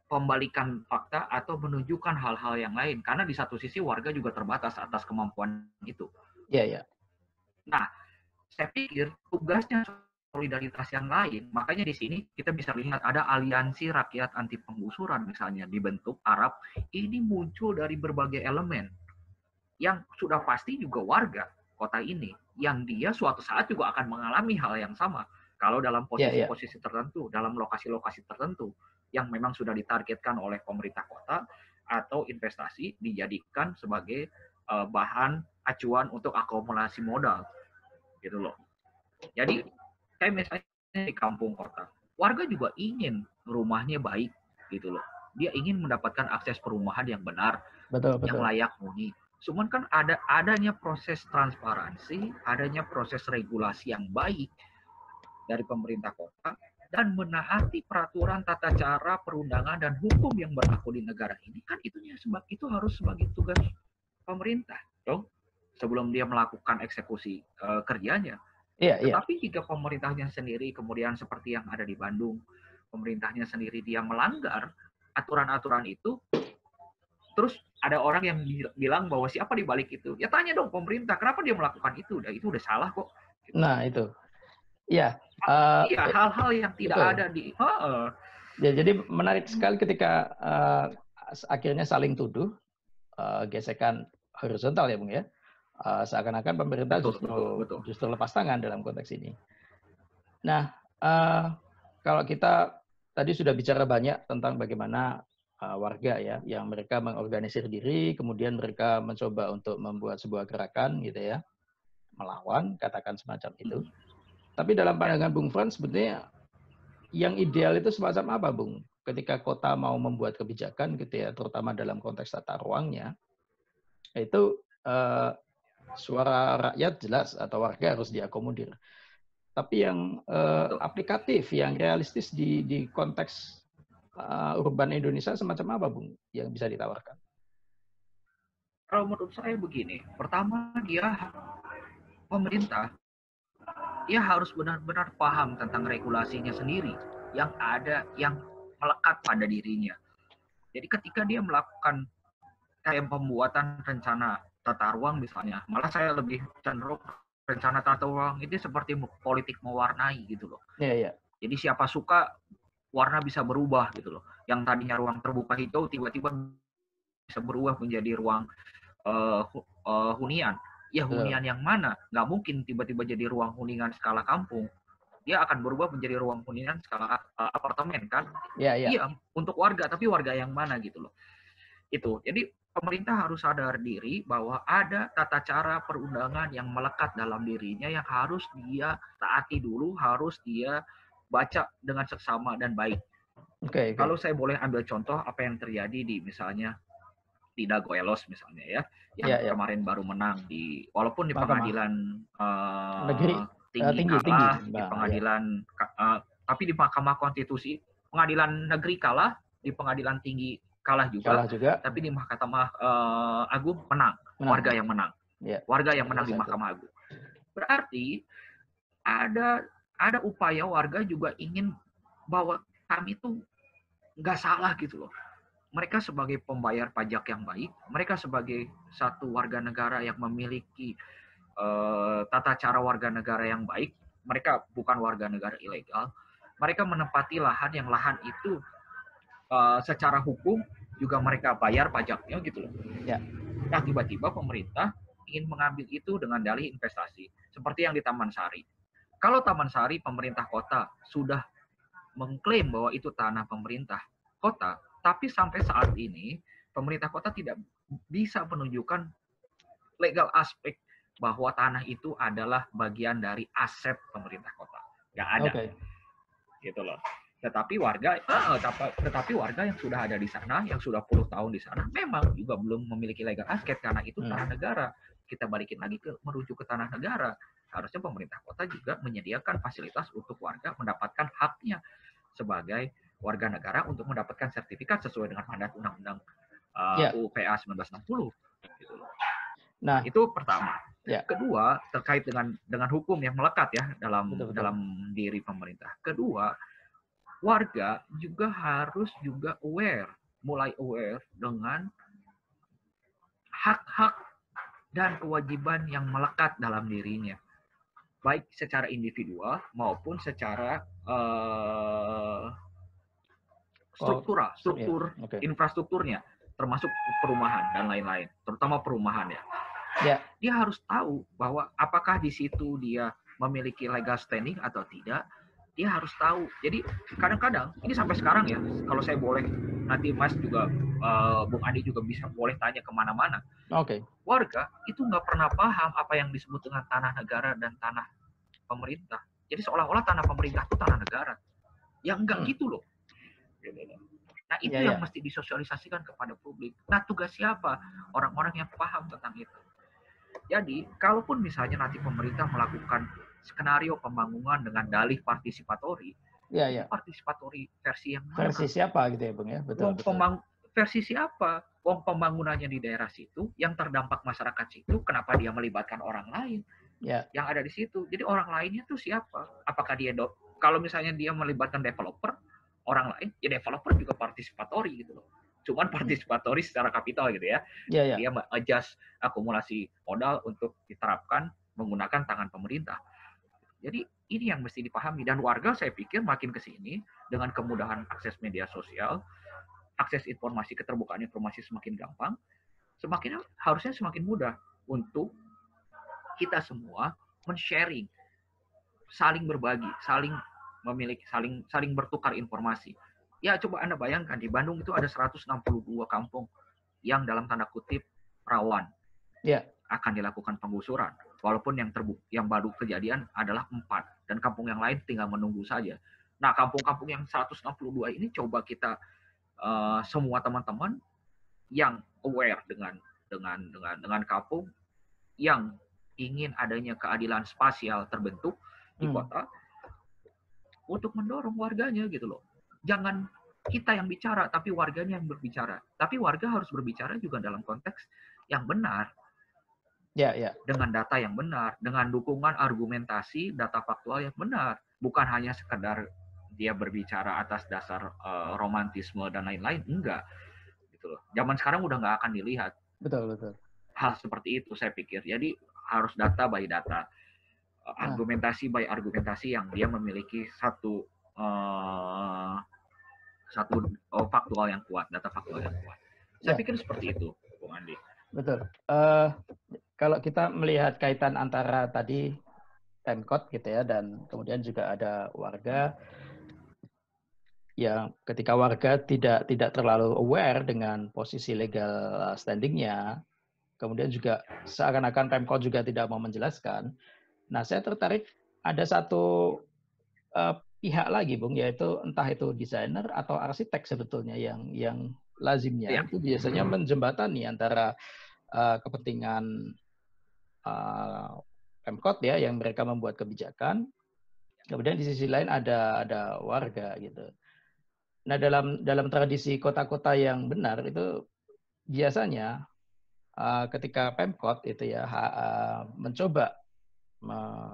pembalikan fakta atau menunjukkan hal-hal yang lain. Karena di satu sisi warga juga terbatas atas kemampuan itu. Ya. Nah, saya pikir tugasnya solidaritas yang lain. Makanya di sini kita bisa lihat ada aliansi rakyat anti penggusuran misalnya dibentuk Arab. Ini muncul dari berbagai elemen yang sudah pasti juga warga kota ini. Yang dia suatu saat juga akan mengalami hal yang sama. Kalau dalam posisi-posisi tertentu, dalam lokasi-lokasi tertentu yang memang sudah ditargetkan oleh pemerintah kota atau investasi dijadikan sebagai bahan acuan untuk akumulasi modal. Gitu loh. Jadi kayak misalnya di kampung kota, warga juga ingin rumahnya baik gitu loh. Dia ingin mendapatkan akses perumahan yang benar, betul. Yang layak huni. Cuman kan adanya proses transparansi, adanya proses regulasi yang baik dari pemerintah kota dan menaati peraturan tata cara perundangan dan hukum yang berlaku di negara ini kan itu harus sebagai tugas pemerintah dong sebelum dia melakukan eksekusi kerjanya. Tetapi jika pemerintahnya sendiri kemudian seperti yang ada di Bandung, pemerintahnya sendiri dia melanggar aturan-aturan itu, terus ada orang yang bilang bahwa siapa di balik itu, ya tanya dong pemerintah kenapa dia melakukan itu, itu udah salah kok. Nah itu, ya. Iya, hal-hal yang tidak ada di. Ya, jadi menarik sekali ketika akhirnya saling tuduh, gesekan horizontal ya, Bung ya. Seakan-akan pemerintah justru lepas tangan dalam konteks ini. Nah, kalau kita tadi sudah bicara banyak tentang bagaimana warga ya, yang mereka mengorganisir diri, kemudian mereka mencoba untuk membuat sebuah gerakan gitu ya, melawan, katakan semacam itu. Tapi dalam pandangan Bung Frans, sebetulnya yang ideal itu semacam apa, Bung? Ketika kota mau membuat kebijakan gitu ya, terutama dalam konteks tata ruangnya, itu suara rakyat jelas atau warga harus diakomodir. Tapi yang aplikatif, yang realistis di konteks urban Indonesia semacam apa, Bung, yang bisa ditawarkan? Kalau menurut saya begini, pertama pemerintah dia harus benar-benar paham tentang regulasinya sendiri yang ada, yang melekat pada dirinya. Jadi ketika dia melakukan kayak pembuatan rencana tata ruang misalnya, malah saya lebih cenderung rencana tata ruang itu seperti politik mewarnai gitu loh. Jadi siapa suka warna bisa berubah gitu loh. Yang tadinya ruang terbuka hijau tiba-tiba bisa berubah menjadi ruang hunian. Ya hunian yang mana? Nggak mungkin tiba-tiba jadi ruang hunian skala kampung. Dia akan berubah menjadi ruang hunian skala apartemen kan? Iya, untuk warga, tapi warga yang mana gitu loh. Itu. Jadi pemerintah harus sadar diri bahwa ada tata cara perundangan yang melekat dalam dirinya yang harus dia taati dulu, harus dia baca dengan seksama dan baik. Kalau saya boleh ambil contoh apa yang terjadi di misalnya di Dagoelos misalnya ya, yang kemarin baru menang walaupun di pengadilan tinggi kalah, di pengadilan tapi di Mahkamah Konstitusi pengadilan negeri kalah, di pengadilan tinggi kalah juga. Tapi di Mahkamah Agung menang, warga yang menang. Ya, Warga yang menang di itu. Mahkamah Agung. Berarti ada upaya warga juga ingin bahwa kami itu nggak salah gitu loh. Mereka sebagai pembayar pajak yang baik, mereka sebagai satu warga negara yang memiliki tata cara warga negara yang baik, mereka bukan warga negara ilegal, mereka menempati lahan itu secara hukum juga mereka bayar pajaknya gitu loh. Ya. Nah tiba-tiba pemerintah ingin mengambil itu dengan dalih investasi, seperti yang di Taman Sari. Kalau Taman Sari pemerintah kota sudah mengklaim bahwa itu tanah pemerintah kota, tapi sampai saat ini pemerintah kota tidak bisa menunjukkan legal aspek bahwa tanah itu adalah bagian dari aset pemerintah kota. Nggak ada. Okay. Gitu loh. Tetapi warga yang sudah ada di sana, yang sudah puluh tahun di sana, memang juga belum memiliki legal aset karena itu tanah negara. Kita balikin lagi merujuk ke tanah negara. Harusnya pemerintah kota juga menyediakan fasilitas untuk warga mendapatkan haknya sebagai warga negara untuk mendapatkan sertifikat sesuai dengan mandat Undang-Undang UU PA 1960. Gitu loh. Nah, itu pertama. Kedua, terkait dengan hukum yang melekat ya dalam diri pemerintah. Kedua, warga juga harus mulai aware dengan hak-hak dan kewajiban yang melekat dalam dirinya, baik secara individual maupun secara struktur infrastrukturnya, termasuk perumahan dan lain-lain, terutama perumahan ya. Dia harus tahu bahwa apakah di situ dia memiliki legal standing atau tidak. Dia harus tahu. Jadi kadang-kadang ini sampai sekarang ya, kalau saya boleh nanti Mas juga Bung Andi juga bisa boleh tanya kemana-mana. Warga itu nggak pernah paham apa yang disebut dengan tanah negara dan tanah pemerintah. Jadi seolah-olah tanah pemerintah itu tanah negara. Ya enggak gitu loh. Nah itu yang mesti disosialisasikan kepada publik. Nah tugas siapa? Orang-orang yang paham tentang itu. Jadi kalaupun misalnya nanti pemerintah melakukan skenario pembangunan dengan dalih partisipatori, partisipatori versi yang mana? Versi siapa gitu ya Bung ya? Betul. Versi siapa? Wong pembangunannya di daerah situ, yang terdampak masyarakat situ, kenapa dia melibatkan orang lain yang ada di situ? Jadi orang lainnya tuh siapa? Apakah dia kalau misalnya dia melibatkan developer, orang lain, ya developer juga partisipatori gitu loh. Cuman partisipatori secara kapital gitu ya. Dia adjust akumulasi modal untuk diterapkan menggunakan tangan pemerintah. Jadi ini yang mesti dipahami. Dan warga saya pikir makin ke sini dengan kemudahan akses media sosial, akses informasi, keterbukaan informasi semakin gampang, harusnya semakin mudah untuk kita semua men-sharing, saling berbagi, saling memiliki, saling bertukar informasi. Ya coba Anda bayangkan di Bandung itu ada 162 kampung yang dalam tanda kutip rawan akan dilakukan penggusuran. Walaupun yang baru kejadian adalah 4 dan kampung yang lain tinggal menunggu saja. Nah kampung-kampung yang 162 ini coba kita semua teman-teman yang aware dengan kampung yang ingin adanya keadilan spasial terbentuk di kota untuk mendorong warganya gitu loh. Jangan kita yang bicara, tapi warganya yang berbicara. Tapi warga harus berbicara juga dalam konteks yang benar. Dengan data yang benar, dengan dukungan argumentasi, data faktual yang benar. Bukan hanya sekedar dia berbicara atas dasar romantisme dan lain-lain. Enggak. Gitu loh. Zaman sekarang udah nggak akan dilihat. Betul. Hal seperti itu saya pikir. Jadi harus data by data. Argumentasi by argumentasi yang dia memiliki satu faktual yang kuat, data faktual yang kuat. Saya pikir seperti itu, Bung Andi. Betul. Kalau kita melihat kaitan antara tadi Pemkot gitu ya, dan kemudian juga ada warga yang ketika warga tidak terlalu aware dengan posisi legal standingnya, kemudian juga seakan-akan Pemkot juga tidak mau menjelaskan. Nah, saya tertarik ada satu pihak lagi, Bung, yaitu entah itu desainer atau arsitek sebetulnya yang lazimnya itu biasanya menjembatani antara kepentingan Pemkot ya yang mereka membuat kebijakan, kemudian di sisi lain ada warga gitu. Nah dalam tradisi kota-kota yang benar itu biasanya ketika Pemkot itu ya mencoba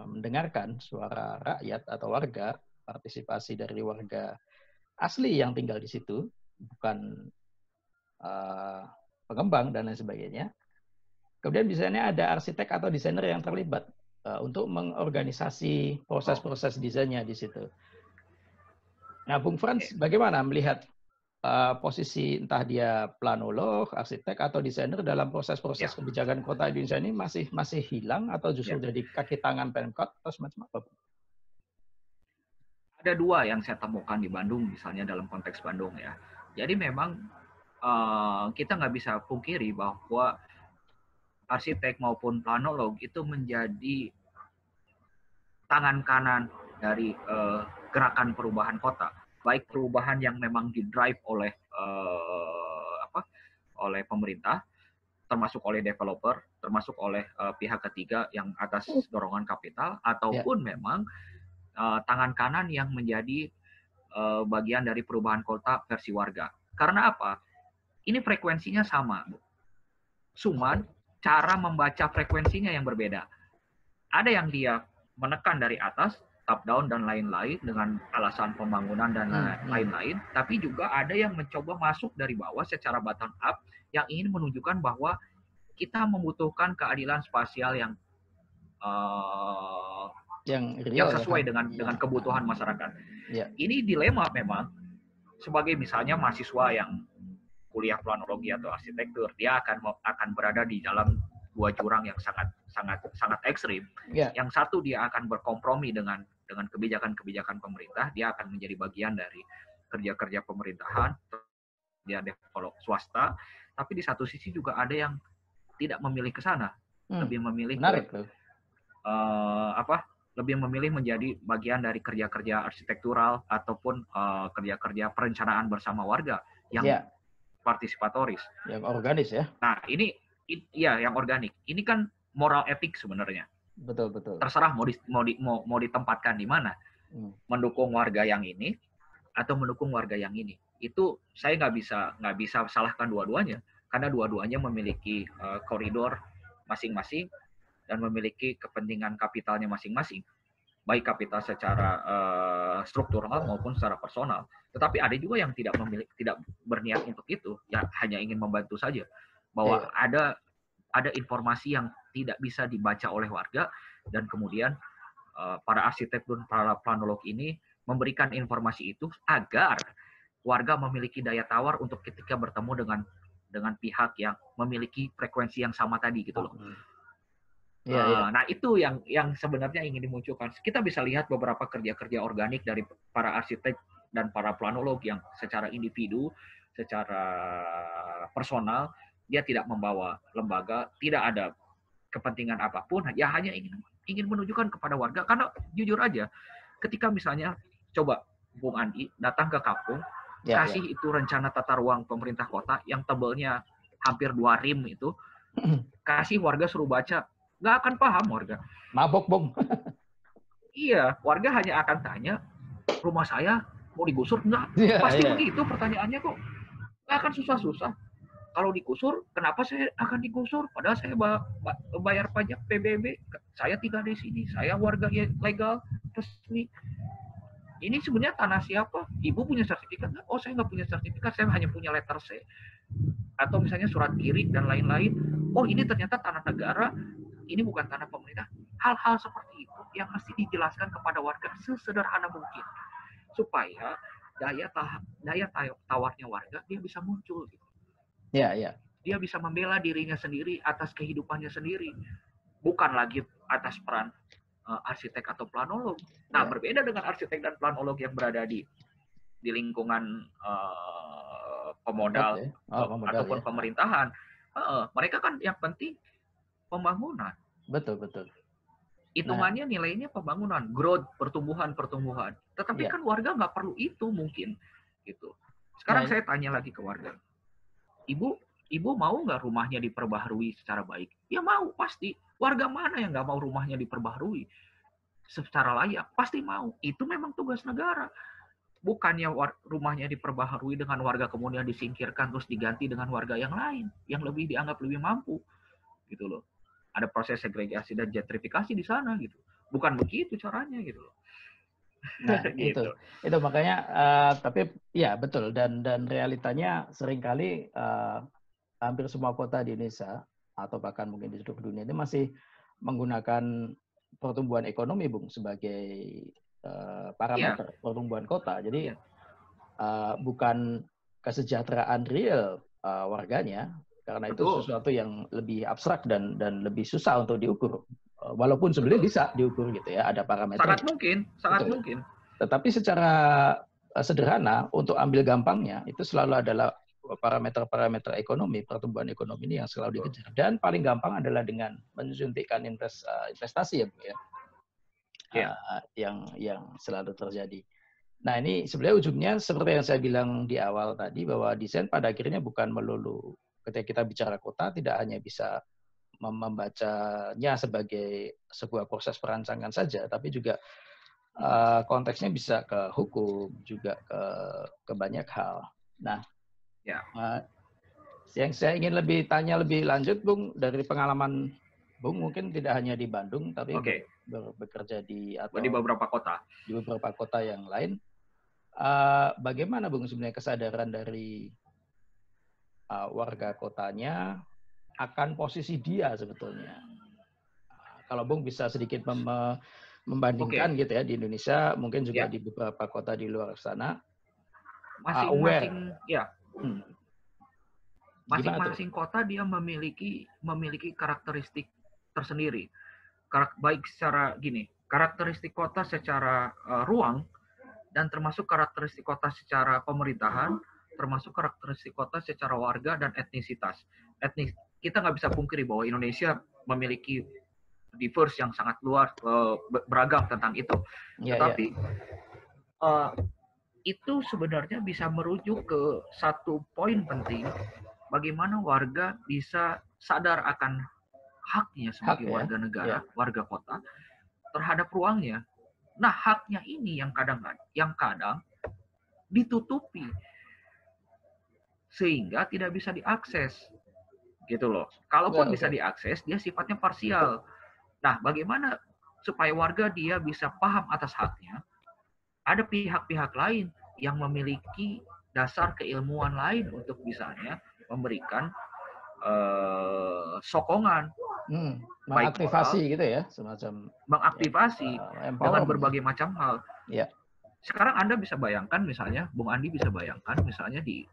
mendengarkan suara rakyat atau warga, partisipasi dari warga asli yang tinggal di situ, bukan pengembang dan lain sebagainya. Kemudian misalnya ada arsitek atau desainer yang terlibat untuk mengorganisasi proses-proses desainnya di situ. Nah, Bung Frans, bagaimana melihat posisi entah dia planolog, arsitek atau desainer dalam proses-proses kebijakan kota Indonesia ini masih hilang atau justru jadi kaki tangan Pemkot atau semacam apa? Ada dua yang saya temukan di Bandung, misalnya dalam konteks Bandung ya. Jadi memang kita nggak bisa pungkiri bahwa arsitek maupun planolog itu menjadi tangan kanan dari gerakan perubahan kota, baik perubahan yang memang didrive oleh oleh pemerintah, termasuk oleh developer, termasuk oleh pihak ketiga yang atas dorongan kapital, ataupun memang tangan kanan yang menjadi bagian dari perubahan kota versi warga. Karena apa? Ini frekuensinya sama, cuman cara membaca frekuensinya yang berbeda. Ada yang dia menekan dari atas, top down dan lain-lain dengan alasan pembangunan dan lain-lain, tapi juga ada yang mencoba masuk dari bawah secara bottom up yang ingin menunjukkan bahwa kita membutuhkan keadilan spasial yang sesuai dengan kebutuhan masyarakat. Ini dilema memang, sebagai misalnya mahasiswa yang kuliah planologi atau arsitektur, dia akan berada di dalam dua jurang yang sangat ekstrim. Yang satu dia akan berkompromi dengan kebijakan-kebijakan pemerintah, dia akan menjadi bagian dari kerja-kerja pemerintahan, dia develop swasta, tapi di satu sisi juga ada yang tidak memilih ke sana, lebih memilih lebih memilih menjadi bagian dari kerja-kerja arsitektural ataupun kerja-kerja perencanaan bersama warga yang partisipatoris, yang organis ya. Nah, ini yang organik. Ini kan moral etik sebenarnya. Betul. Terserah mau ditempatkan di mana. Mendukung warga yang ini atau mendukung warga yang ini. Itu saya nggak bisa salahkan dua-duanya, karena dua-duanya memiliki koridor masing-masing dan memiliki kepentingan kapitalnya masing-masing. Baik kapital secara struktural maupun secara personal. Tetapi ada juga yang tidak berniat untuk itu, ya hanya ingin membantu saja. Bahwa ada informasi yang tidak bisa dibaca oleh warga, dan kemudian para arsitek dan para planolog ini memberikan informasi itu agar warga memiliki daya tawar untuk ketika bertemu dengan pihak yang memiliki frekuensi yang sama tadi gitu loh. Nah, itu yang sebenarnya ingin dimunculkan. Kita bisa lihat beberapa kerja-kerja organik dari para arsitek dan para planolog yang secara individu, secara personal, dia tidak membawa lembaga, tidak ada kepentingan apapun, ya hanya ingin menunjukkan kepada warga. Karena jujur aja, ketika misalnya coba Bung Andi datang ke kampung, kasih itu rencana tata ruang pemerintah kota yang tebelnya hampir 2 rim itu, kasih warga suruh baca, nggak akan paham warga. Mabok, Bung. Iya, warga hanya akan tanya, rumah saya mau digusur nggak? Pasti begitu pertanyaannya kok. Nggak akan susah-susah. Kalau digusur, kenapa saya akan digusur? Padahal saya bayar pajak PBB, saya tinggal di sini, saya warga legal, resmi. Ini sebenarnya tanah siapa? Ibu punya sertifikat nggak? Oh, saya nggak punya sertifikat, saya hanya punya letter C. Atau misalnya surat kiri dan lain-lain. Oh, ini ternyata tanah negara, ini bukan tanah pemerintah. Hal-hal seperti itu yang mesti dijelaskan kepada warga sesederhana mungkin, supaya daya tawarnya warga dia bisa muncul. Gitu. Dia bisa membela dirinya sendiri atas kehidupannya sendiri, bukan lagi atas peran arsitek atau planolog. Nah, berbeda dengan arsitek dan planolog yang berada di lingkungan pemodal ataupun pemerintahan. Mereka kan yang penting pembangunan. Betul. Hitungannya nilainya pembangunan, growth, pertumbuhan. Tetapi kan warga nggak perlu itu mungkin, gitu. Sekarang saya tanya lagi ke warga, ibu mau nggak rumahnya diperbaharui secara baik? Ya mau, pasti. Warga mana yang nggak mau rumahnya diperbaharui secara layak? Pasti mau. Itu memang tugas negara. bukannya rumahnya diperbaharui dengan warga kemudian disingkirkan terus diganti dengan warga yang lain yang lebih dianggap lebih mampu gitu loh. Ada proses segregasi dan gentrifikasi di sana gitu. Bukan begitu caranya gitu loh. Nah, Gitu. itu makanya tapi ya betul dan realitanya seringkali hampir semua kota di Indonesia atau bahkan mungkin di seluruh dunia ini masih menggunakan pertumbuhan ekonomi, Bung, sebagai Iya, parameter pertumbuhan kota. Jadi iya. bukan kesejahteraan real warganya, karena itu Betul, sesuatu yang lebih abstrak dan lebih susah untuk diukur. Walaupun sebenarnya betul. bisa diukur gitu ya, ada Sangat parameternya. mungkin, sangat Betul. mungkin. Tetapi secara sederhana untuk ambil gampangnya itu selalu adalah parameter-parameter ekonomi, pertumbuhan ekonomi ini yang selalu Betul. dikejar. Dan paling gampang adalah dengan mensuntikkan investasi ya, Bu ya. Iya. Yang selalu terjadi. Nah, ini sebenarnya ujungnya seperti yang saya bilang di awal tadi, bahwa desain pada akhirnya bukan melulu ketika kita bicara kota tidak hanya bisa membacanya sebagai sebuah proses perancangan saja, tapi juga konteksnya bisa ke hukum, juga ke banyak hal. Nah, Ya. yang saya ingin tanya lebih lanjut, Bung, dari pengalaman Bung mungkin tidak hanya di Bandung, tapi Oke. bekerja di Di beberapa kota. beberapa kota yang lain. Bagaimana, Bung, sebenarnya kesadaran dari warga kotanya akan posisi dia sebetulnya? Kalau Bung bisa sedikit membandingkan Oke. gitu ya, di Indonesia, mungkin juga Ya. di beberapa kota di luar sana, aware. Masing-masing ya, Hmm, gimana tuh? masing-masing kota dia memiliki karakteristik tersendiri. Baik secara gini, karakteristik kota secara ruang dan termasuk karakteristik kota secara pemerintahan, termasuk karakteristik kota secara warga dan etnisitas. Kita nggak bisa pungkiri bahwa Indonesia memiliki diverse yang sangat luas, beragam tentang itu. Ya, ya. Tetapi itu sebenarnya bisa merujuk ke satu poin penting, bagaimana warga bisa sadar akan haknya sebagai warga negara, warga kota terhadap ruangnya. Nah, haknya ini yang kadang ditutupi sehingga tidak bisa diakses. Gitu loh. Kalaupun bisa diakses, dia sifatnya parsial. Nah, bagaimana supaya warga dia bisa paham atas haknya? Ada pihak-pihak lain yang memiliki dasar keilmuan lain untuk misalnya memberikan sokongan, mengaktifasi gitu ya, semacam mengaktifasi dengan berbagai macam hal. Ya. Sekarang Anda bisa bayangkan misalnya, Bung Andi bisa bayangkan misalnya di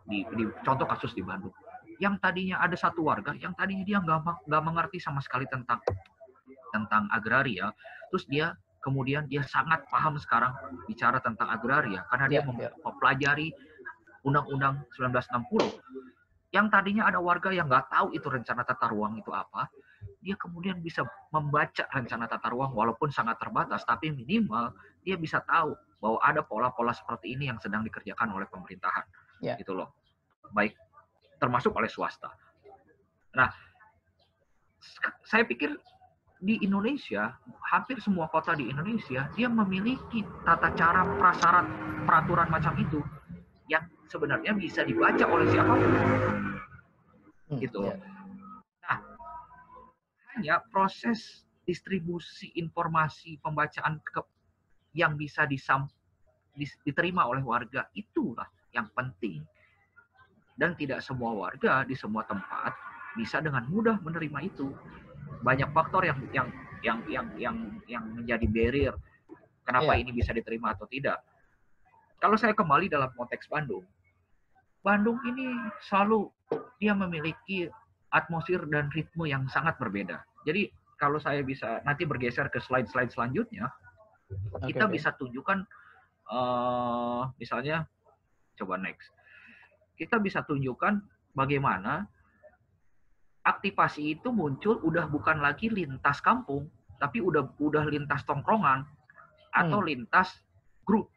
contoh kasus di Bandung, yang tadinya ada satu warga yang tadinya dia nggak mengerti sama sekali tentang agraria, terus dia kemudian dia sangat paham sekarang bicara tentang agraria karena dia mempelajari Undang-Undang 1960. Yang tadinya ada warga yang nggak tahu itu rencana tata ruang itu apa, dia kemudian bisa membaca rencana tata ruang walaupun sangat terbatas, tapi minimal dia bisa tahu bahwa ada pola-pola seperti ini yang sedang dikerjakan oleh pemerintahan, gitu loh, baik termasuk oleh swasta. Nah, saya pikir di Indonesia, hampir semua kota di Indonesia, dia memiliki tata cara, prasyarat, peraturan macam itu yang sebenarnya bisa dibaca oleh siapapun. Gitu. Nah, hanya proses distribusi informasi pembacaan yang bisa diterima oleh warga itulah yang penting. Dan tidak semua warga di semua tempat bisa dengan mudah menerima itu. Banyak faktor yang menjadi barrier kenapa ini bisa diterima atau tidak. Kalau saya kembali dalam konteks Bandung ini selalu dia memiliki atmosfer dan ritme yang sangat berbeda. Jadi kalau saya bisa nanti bergeser ke slide-slide selanjutnya, kita bisa tunjukkan misalnya coba next. Kita bisa tunjukkan bagaimana aktivasi itu muncul udah bukan lagi lintas kampung, tapi udah lintas tongkrongan atau lintas grup.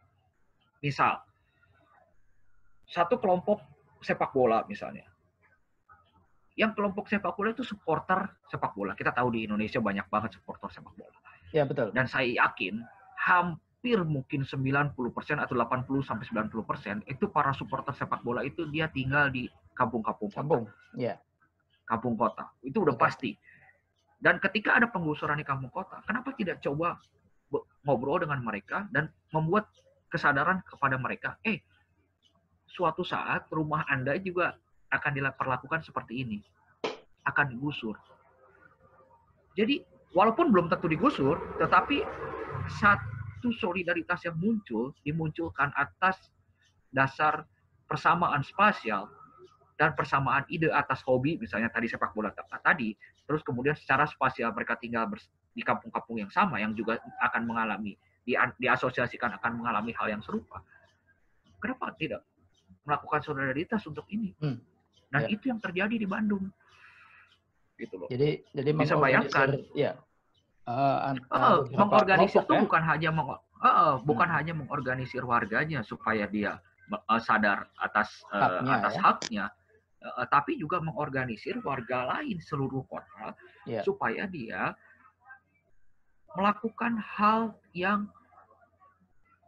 Misal, satu kelompok sepak bola misalnya. Yang kelompok sepak bola itu supporter sepak bola. Kita tahu di Indonesia banyak banget supporter sepak bola. Ya, betul. Dan saya yakin hampir mungkin 90% atau 80-90% itu para supporter sepak bola itu dia tinggal di kampung-kampung kota. Ya. Kampung kota. Itu udah Betul. pasti. Dan ketika ada penggusuran di kampung kota, kenapa tidak coba ngobrol dengan mereka dan membuat kesadaran kepada mereka, suatu saat rumah Anda juga akan diperlakukan seperti ini. Akan digusur. Jadi, walaupun belum tentu digusur, tetapi satu solidaritas yang dimunculkan atas dasar persamaan spasial dan persamaan ide atas hobi, misalnya tadi sepak bola tadi, terus kemudian secara spasial mereka tinggal di kampung-kampung yang sama, yang juga akan mengalami, diasosiasikan akan mengalami hal yang serupa. Kenapa tidak melakukan solidaritas untuk ini? Dan itu yang terjadi di Bandung. Gitu loh. Jadi bisa bayangkan, ya. Mengorganisir itu bukan hanya mengorganisir warganya supaya dia sadar atas haknya, tapi juga mengorganisir warga lain seluruh kota supaya dia melakukan hal yang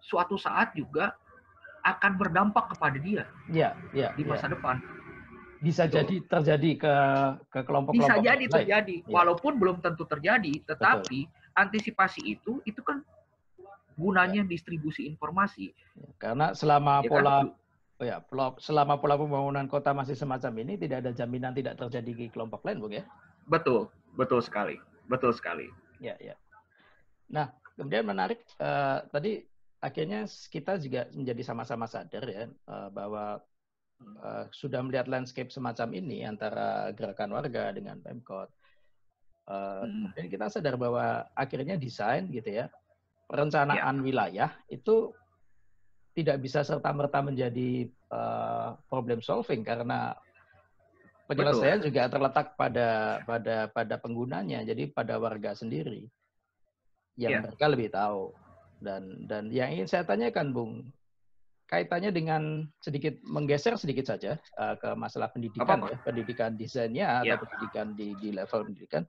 suatu saat juga akan berdampak kepada dia di masa depan. Bisa jadi terjadi ke kelompok-kelompok. Bisa jadi terjadi, walaupun belum tentu terjadi, tetapi antisipasi itu kan gunanya distribusi informasi. Karena selama selama pola pembangunan kota masih semacam ini, tidak ada jaminan tidak terjadi di kelompok lain, Bung ya? Betul sekali. Ya. Nah, kemudian menarik tadi akhirnya kita juga menjadi sama-sama sadar ya bahwa sudah melihat landscape semacam ini antara gerakan warga dengan Pemkot. Kemudian kita sadar bahwa akhirnya desain gitu ya, perencanaan wilayah itu tidak bisa serta-merta menjadi problem solving karena penyelesaian juga terletak pada penggunanya, jadi pada warga sendiri yang mereka lebih tahu. Dan yang ingin saya tanyakan, Bung, kaitannya dengan sedikit menggeser sedikit saja ke masalah pendidikan ya, pendidikan desainnya atau pendidikan di level pendidikan.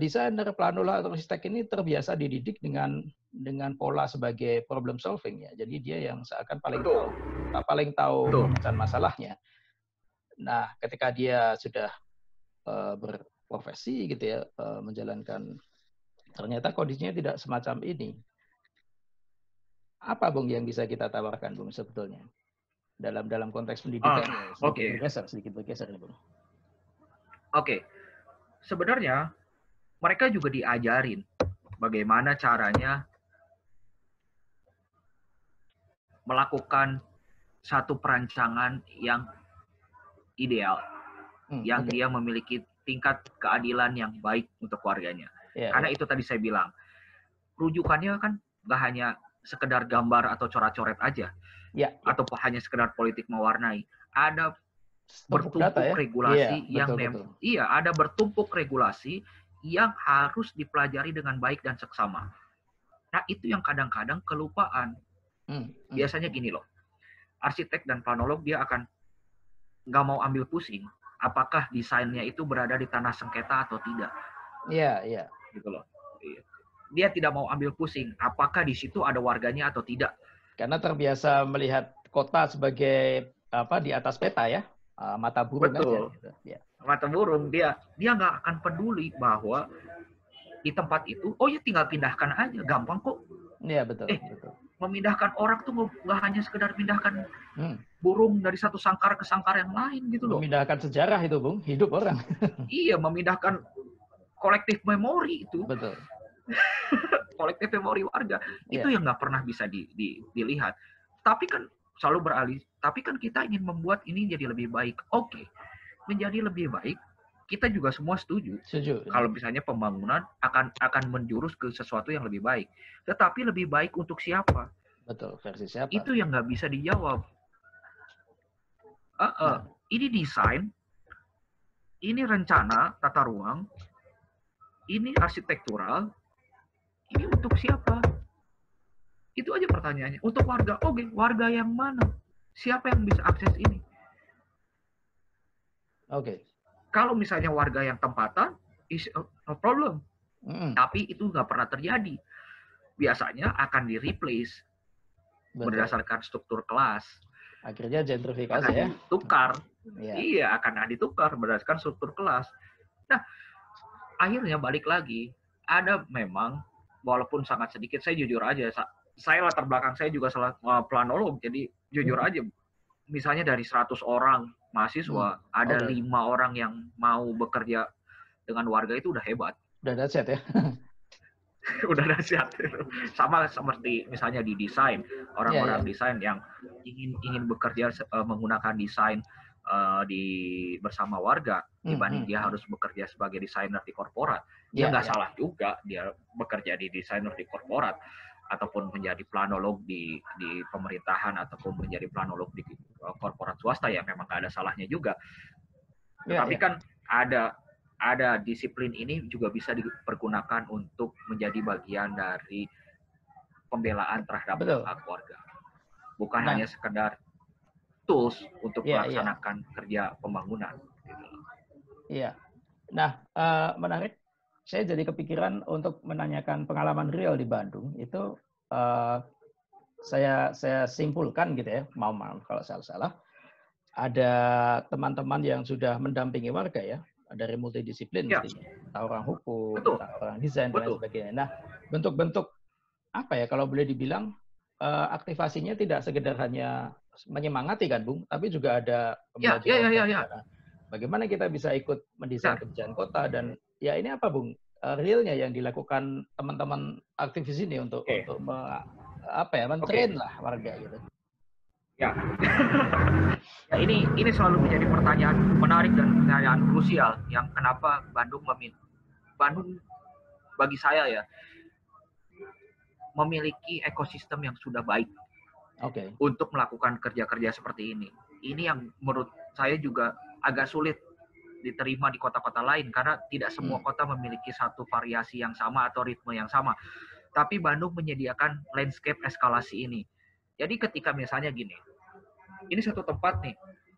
Desainer, planolog atau arsitek ini terbiasa dididik dengan pola sebagai problem solving ya. Jadi dia yang seakan paling tahu pemecahan masalahnya. Nah, ketika dia sudah berprofesi gitu ya, menjalankan, ternyata kondisinya tidak semacam ini. Apa, Bung, yang bisa kita tawarkan, Bung, sebetulnya dalam konteks pendidikan? Sedikit bergeser, Bung. Oke. Sebenarnya mereka juga diajarin bagaimana caranya melakukan satu perancangan yang ideal, yang dia memiliki tingkat keadilan yang baik untuk warganya. Karena itu tadi saya bilang, rujukannya kan nggak hanya sekedar gambar atau coret-coret aja, atau hanya sekedar politik mewarnai. Ada bertumpuk regulasi ada bertumpuk regulasi yang harus dipelajari dengan baik dan seksama. Nah, itu yang kadang-kadang kelupaan. Biasanya gini loh, arsitek dan planolog dia akan nggak mau ambil pusing apakah desainnya itu berada di tanah sengketa atau tidak. Gitu loh. Dia tidak mau ambil pusing apakah di situ ada warganya atau tidak. Karena terbiasa melihat kota sebagai di atas peta ya, mata burung aja. Gitu. Mata burung, dia nggak akan peduli bahwa di tempat itu, tinggal pindahkan aja, gampang kok. Iya betul. Memindahkan orang tuh nggak hanya sekedar pindahkan burung dari satu sangkar ke sangkar yang lain gitu loh. Memindahkan sejarah itu, Bung, hidup orang. Iya, memindahkan kolektif memori itu. Betul. Kolektif memori warga itu yang nggak pernah bisa dilihat. Tapi kan selalu beralih. Tapi kan kita ingin membuat ini jadi lebih baik. Oke, menjadi lebih baik. Kita juga semua setuju. Kalau misalnya pembangunan akan menjurus ke sesuatu yang lebih baik. Tetapi lebih baik untuk siapa? Betul. Versi siapa? Itu yang nggak bisa dijawab. Ini desain, ini rencana tata ruang, ini arsitektural. Ini untuk siapa? Itu aja pertanyaannya. Untuk warga, warga yang mana? Siapa yang bisa akses ini? Kalau misalnya warga yang tempatan, is no problem. Tapi itu nggak pernah terjadi. biasanya akan di-replace berdasarkan struktur kelas. Akhirnya gentrifikasi Akan ya. ditukar. Ya. Iya, akan ditukar berdasarkan struktur kelas. Nah, akhirnya balik lagi, ada memang, walaupun sangat sedikit, saya jujur aja, saya latar belakang saya juga salah planolog, jadi jujur aja, misalnya dari 100 orang mahasiswa, ada 5 orang yang mau bekerja dengan warga itu udah hebat. Udah dahsyat ya. Udah dahsyat. Sama seperti misalnya di desain, orang-orang desain yang ingin bekerja menggunakan desain bersama warga dibanding dia harus bekerja sebagai desainer di korporat. Ya nggak salah juga dia bekerja di desainer di korporat ataupun menjadi planolog di pemerintahan ataupun menjadi planolog di korporat swasta, ya memang nggak ada salahnya juga. Tapi kan ada disiplin ini juga bisa dipergunakan untuk menjadi bagian dari pembelaan terhadap hak warga. Bukan hanya sekedar tools untuk melaksanakan kerja pembangunan. Iya. Nah, menarik. Saya jadi kepikiran untuk menanyakan pengalaman real di Bandung. Itu saya simpulkan gitu ya, maaf kalau salah. Ada teman-teman yang sudah mendampingi warga ya, dari multidisiplin mestinya. Orang hukum, orang desain, dan lain sebagainya. Nah, bentuk-bentuk apa ya, kalau boleh dibilang, aktivasinya tidak sekedar hanya menyemangati kan, Bung, tapi juga ada pembelajaran. Bagaimana kita bisa ikut mendesain kebijakan kota, dan ya ini apa, Bung, realnya yang dilakukan teman-teman aktivis ini untuk mentrain lah warga gitu. Ya. Ya, ini selalu menjadi pertanyaan menarik dan pertanyaan krusial yang kenapa Bandung bagi saya ya memiliki ekosistem yang sudah baik untuk melakukan kerja-kerja seperti ini. Ini yang menurut saya juga agak sulit diterima di kota-kota lain karena tidak semua kota memiliki satu variasi yang sama atau ritme yang sama. Tapi Bandung menyediakan landscape eskalasi ini. Jadi ketika misalnya gini, ini satu tempat nih,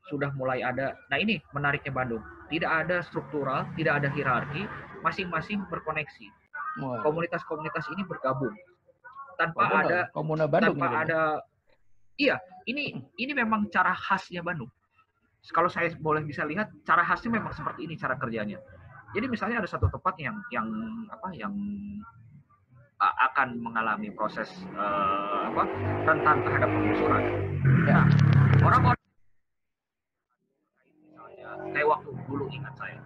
sudah mulai ada, nah ini menariknya Bandung, tidak ada struktural, tidak ada hierarki, masing-masing berkoneksi. Komunitas-komunitas ini bergabung. Tanpa ada, iya, ini memang cara khasnya Bandung. Kalau saya boleh bisa lihat, cara khasnya memang seperti ini cara kerjanya. Jadi misalnya ada satu tempat yang akan mengalami proses rentan terhadap penggusuran. Nah, orang-orang misalnya kayak waktu dulu ingat saya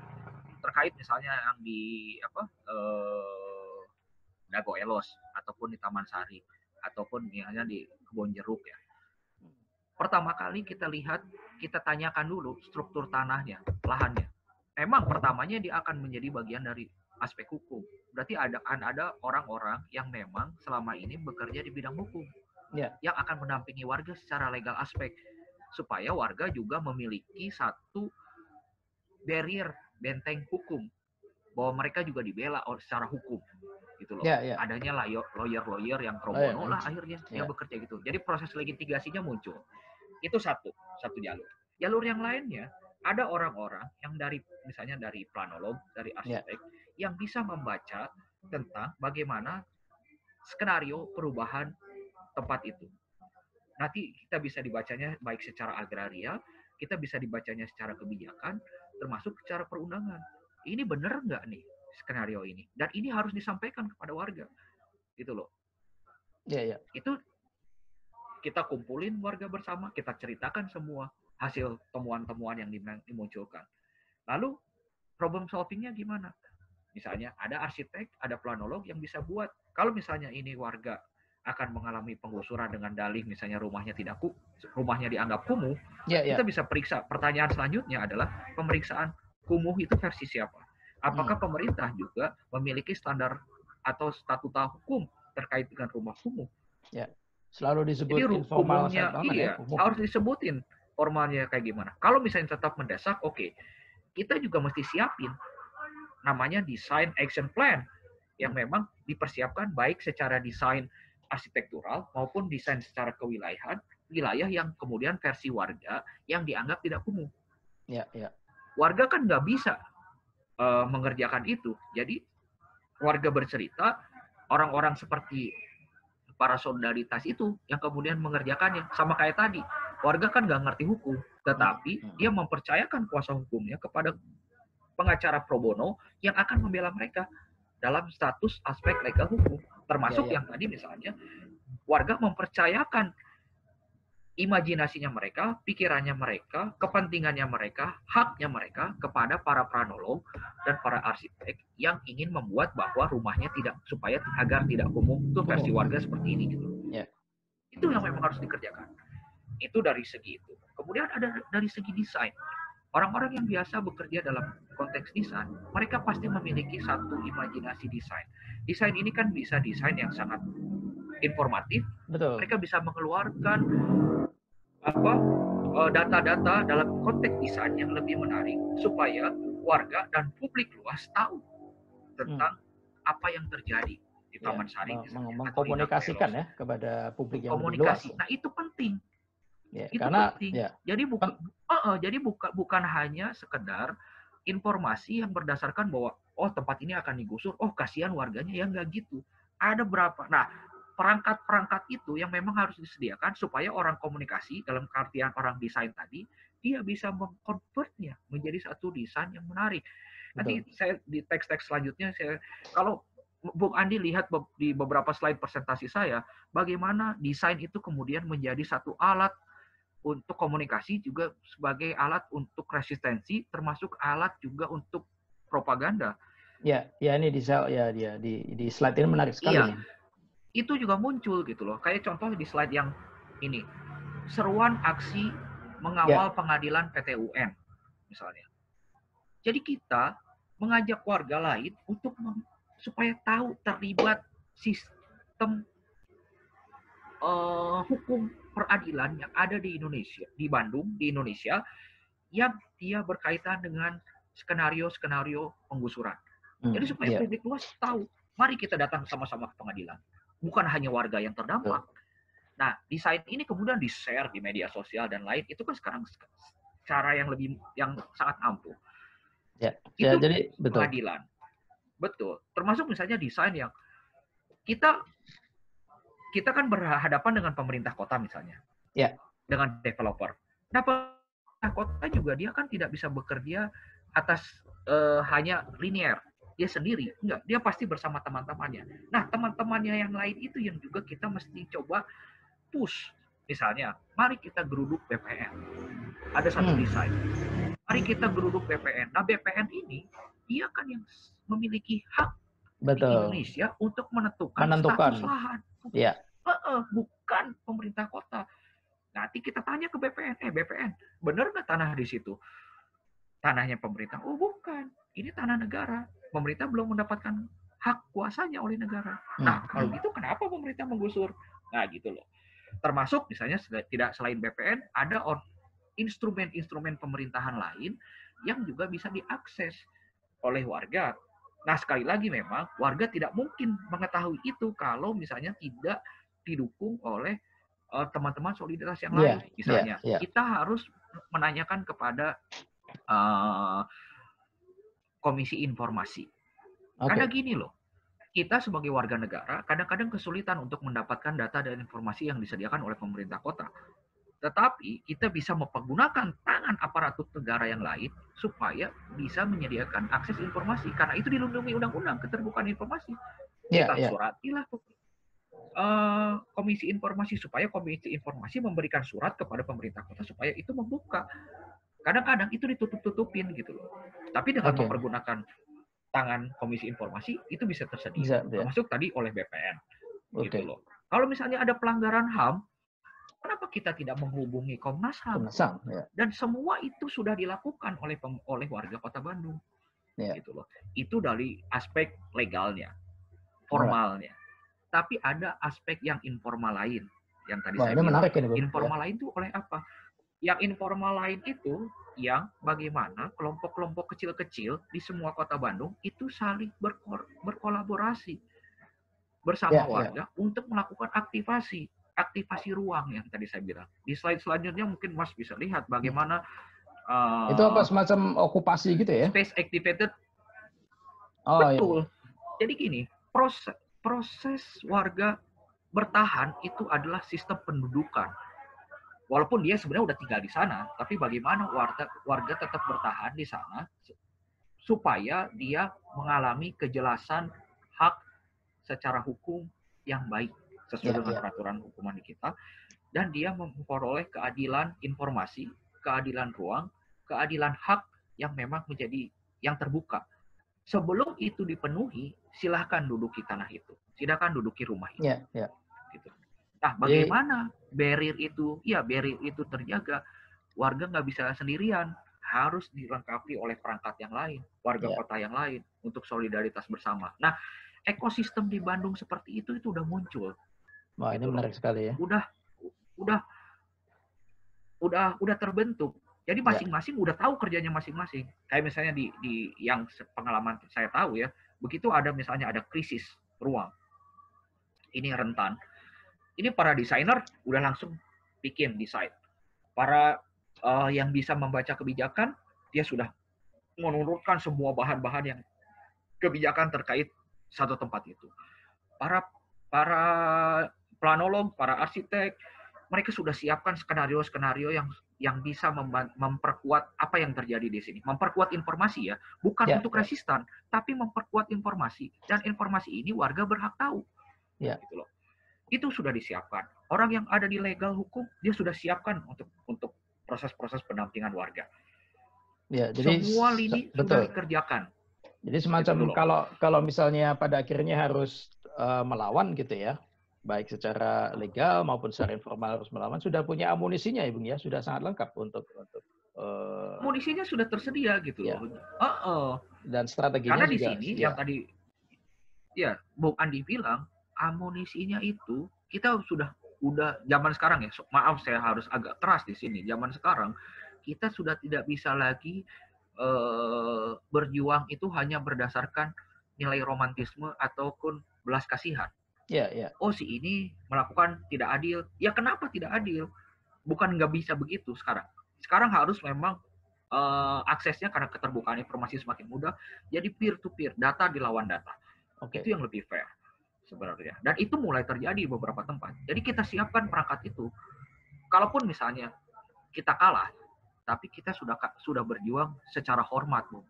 terkait misalnya yang di Dago Elos ataupun di Taman Sari ataupun misalnya di Kebon Jeruk ya. Pertama kali kita lihat, kita tanyakan dulu struktur tanahnya, lahannya. Emang pertamanya dia akan menjadi bagian dari aspek hukum. Berarti akan ada orang-orang yang memang selama ini bekerja di bidang hukum. Yang akan mendampingi warga secara legal aspek. Supaya warga juga memiliki satu barrier, benteng hukum. Bahwa mereka juga dibela secara hukum. Gitu loh. Adanya lawyer-lawyer yang pro bono lah akhirnya yang bekerja gitu. Jadi proses litigasinya muncul. Itu satu jalur. Jalur yang lainnya, ada orang-orang yang misalnya dari planolog, dari arsitek, yang bisa membaca tentang bagaimana skenario perubahan tempat itu. Nanti kita bisa dibacanya baik secara agraria, kita bisa dibacanya secara kebijakan, termasuk secara perundangan. Ini benar nggak nih skenario ini? Dan ini harus disampaikan kepada warga. Gitu loh. Itu kita kumpulin warga bersama, kita ceritakan semua hasil temuan-temuan yang dimunculkan. Lalu problem solvingnya gimana? Misalnya ada arsitek, ada planolog yang bisa buat. Kalau misalnya ini warga akan mengalami penggusuran dengan dalih, misalnya rumahnya dianggap kumuh, kita bisa periksa. Pertanyaan selanjutnya adalah pemeriksaan kumuh itu versi siapa? Apakah pemerintah juga memiliki standar atau statuta hukum terkait dengan rumah kumuh? Selalu disebutin formal harus disebutin formalnya kayak gimana. Kalau misalnya tetap mendesak, kita juga mesti siapin namanya design action plan yang memang dipersiapkan baik secara desain arsitektural maupun desain secara kewilayahan, wilayah yang kemudian versi warga yang dianggap tidak kumuh. Warga kan nggak bisa mengerjakan itu. Jadi warga bercerita, orang-orang seperti para solidaritas itu yang kemudian mengerjakannya. Sama kayak tadi, warga kan nggak ngerti hukum, tetapi dia mempercayakan kuasa hukumnya kepada pengacara pro bono yang akan membela mereka dalam status aspek legal hukum. Termasuk yang tadi misalnya, warga mempercayakan imajinasinya mereka, pikirannya mereka, kepentingannya mereka, haknya mereka kepada para pranolog dan para arsitek yang ingin membuat bahwa rumahnya tidak, supaya agar tidak kumuh. Itu versi warga seperti ini gitu. Itu yang memang harus dikerjakan. Itu dari segi itu. Kemudian ada dari segi desain. Orang-orang yang biasa bekerja dalam konteks desain, mereka pasti memiliki satu imajinasi desain. Desain ini kan bisa desain yang sangat informatif. Betul. Mereka bisa mengeluarkan data-data dalam konteks desain yang lebih menarik supaya warga dan publik luas tahu tentang apa yang terjadi di Taman Sari. Mengkomunikasikan ya kepada publik yang lebih luas. Nah, itu penting. Itu karena penting. Jadi bukan hanya sekedar informasi yang berdasarkan bahwa tempat ini akan digusur, kasihan warganya, ya nggak gitu. Ada berapa? Nah, perangkat-perangkat itu yang memang harus disediakan supaya orang komunikasi, dalam artian orang desain tadi, dia bisa mengkonvertnya menjadi satu desain yang menarik. Nanti saya di teks-teks selanjutnya, kalau Bung Andi lihat di beberapa slide presentasi saya, bagaimana desain itu kemudian menjadi satu alat untuk komunikasi, juga sebagai alat untuk resistensi, termasuk alat juga untuk propaganda. Ya ini di slide ini menarik sekali. Iya. Itu juga muncul gitu loh. Kayak contoh di slide yang ini. Seruan aksi mengawal pengadilan PT UN misalnya. Jadi kita mengajak warga lain untuk supaya tahu terlibat sistem hukum peradilan yang ada di Indonesia, di Bandung, di Indonesia, yang dia berkaitan dengan skenario-skenario penggusuran. Jadi supaya publik luas tahu, mari kita datang sama-sama ke pengadilan. Bukan hanya warga yang terdampak. Nah, desain ini kemudian di-share di media sosial dan lain, itu kan sekarang cara yang sangat ampuh. Itu jadi betul. Pengadilan. Betul. Termasuk misalnya desain yang kita kan berhadapan dengan pemerintah kota misalnya. Dengan developer. Nah, pemerintah kota juga dia kan tidak bisa bekerja atas hanya linear. Dia sendiri, enggak, dia pasti bersama teman-temannya. Nah, teman-temannya yang lain itu yang juga kita mesti coba push. Misalnya, mari kita geruduk BPN. Ada satu desain. Mari kita geruduk BPN. Nah, BPN ini, dia kan yang memiliki hak di Indonesia untuk menentukan status lahan. Bukan pemerintah kota. Nanti kita tanya ke BPN, BPN, benar nggak tanah di situ? Tanahnya pemerintah? Oh, bukan. Ini tanah negara. Pemerintah belum mendapatkan hak kuasanya oleh negara. Nah, kalau gitu kenapa pemerintah menggusur? Nah, gitu loh. Termasuk misalnya tidak selain BPN, ada instrumen-instrumen pemerintahan lain yang juga bisa diakses oleh warga. Nah, sekali lagi memang warga tidak mungkin mengetahui itu kalau misalnya tidak didukung oleh teman-teman solidaritas yang lain. Misalnya, kita harus menanyakan kepada Komisi Informasi. Karena gini loh, kita sebagai warga negara kadang-kadang kesulitan untuk mendapatkan data dan informasi yang disediakan oleh pemerintah kota. Tetapi kita bisa mempergunakan tangan aparatur negara yang lain supaya bisa menyediakan akses informasi. Karena itu dilindungi Undang-Undang Keterbukaan Informasi. Kita suratilah Komisi Informasi supaya Komisi Informasi memberikan surat kepada pemerintah kota supaya itu membuka. Kadang-kadang itu ditutup-tutupin gitu loh. Tapi dengan mempergunakan tangan Komisi Informasi itu bisa tersedia. Termasuk tadi oleh BPN. Gitu loh. Kalau misalnya ada pelanggaran HAM, kenapa kita tidak menghubungi Komnas HAM? Dan semua itu sudah dilakukan oleh warga Kota Bandung. Gitu loh. Itu dari aspek legalnya, formalnya. Tapi ada aspek yang informal lain. Yang tadi saya bilang. Menarik ini, informal lain itu oleh apa? Yang informal lain itu yang bagaimana kelompok-kelompok kecil-kecil di semua kota Bandung itu saling berkolaborasi bersama warga untuk melakukan aktivasi ruang yang tadi saya bilang. Di slide selanjutnya mungkin Mas bisa lihat bagaimana itu apa, semacam okupasi gitu ya? Space activated. Betul. Jadi gini, proses warga bertahan itu adalah sistem pendudukan. Walaupun dia sebenarnya udah tinggal di sana, tapi bagaimana warga tetap bertahan di sana supaya dia mengalami kejelasan hak secara hukum yang baik sesuai dengan peraturan hukuman di kita, dan dia memperoleh keadilan informasi, keadilan ruang, keadilan hak yang memang menjadi yang terbuka. Sebelum itu dipenuhi, silahkan duduki tanah itu, silahkan duduki rumah itu. Gitu. Nah, bagaimana barrier itu terjaga? Warga nggak bisa sendirian, harus dilengkapi oleh perangkat yang lain, warga kota yang lain untuk solidaritas bersama. Nah, ekosistem di Bandung seperti itu udah muncul. Wah, ini menarik sekali ya. Udah terbentuk. Jadi masing-masing udah tahu kerjanya masing-masing. Kayak misalnya di yang pengalaman saya tahu ya, begitu misalnya ada krisis ruang, ini rentan. Ini para desainer udah langsung bikin desain. Para yang bisa membaca kebijakan, dia sudah menurunkan semua bahan-bahan yang kebijakan terkait satu tempat itu. Para planolog, para arsitek, mereka sudah siapkan skenario-skenario yang bisa memperkuat apa yang terjadi di sini. Memperkuat informasi ya, bukan untuk resistan, tapi memperkuat informasi. Dan informasi ini warga berhak tahu. Gitu loh. Itu sudah disiapkan. Orang yang ada di legal hukum, dia sudah siapkan untuk proses-proses pendampingan warga. Jadi semua lini sudah dikerjakan. Jadi semacam kalau misalnya pada akhirnya harus melawan gitu ya, baik secara legal maupun secara informal harus melawan, sudah punya amunisinya ya Bung ya, sudah sangat lengkap untuk amunisinya sudah tersedia gitu loh. Dan strateginya karena di sini yang tadi ya Bung Andi bilang, amunisinya itu kita udah zaman sekarang ya, maaf saya harus agak keras di sini, zaman sekarang kita sudah tidak bisa lagi berjuang itu hanya berdasarkan nilai romantisme ataupun belas kasihan. Oh, si ini melakukan tidak adil. Ya kenapa tidak adil? Bukan nggak bisa begitu sekarang. Sekarang harus memang aksesnya karena keterbukaan informasi semakin mudah, jadi peer-to-peer, data dilawan data. Itu yang lebih fair sebenarnya. Dan itu mulai terjadi di beberapa tempat. Jadi kita siapkan perangkat itu. Kalaupun misalnya kita kalah, tapi kita sudah berjuang secara hormat, Bung.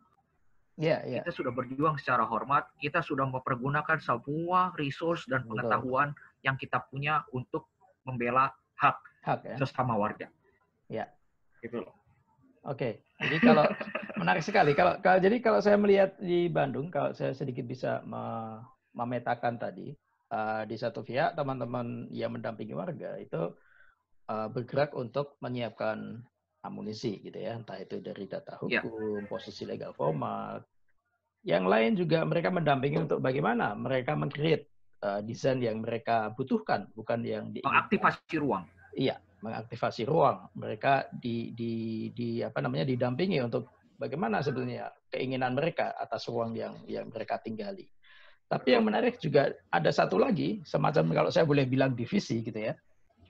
Kita sudah berjuang secara hormat, kita sudah mempergunakan semua resource dan pengetahuan yang kita punya untuk membela hak sesama warga. Gitu loh. Oke, jadi kalau menarik sekali. Jadi kalau saya melihat di Bandung, kalau saya sedikit bisa memetakan tadi, di satu pihak teman-teman yang mendampingi warga itu bergerak untuk menyiapkan amunisi gitu ya, entah itu dari data hukum, posisi legal formal. Yang lain juga mereka mendampingi untuk bagaimana mereka meng-create desain yang mereka butuhkan, bukan yang mengaktifasi ruang. Iya, mengaktifasi ruang. Mereka didampingi untuk bagaimana sebenarnya keinginan mereka atas ruang yang mereka tinggali. Tapi yang menarik juga ada satu lagi, semacam kalau saya boleh bilang divisi gitu ya,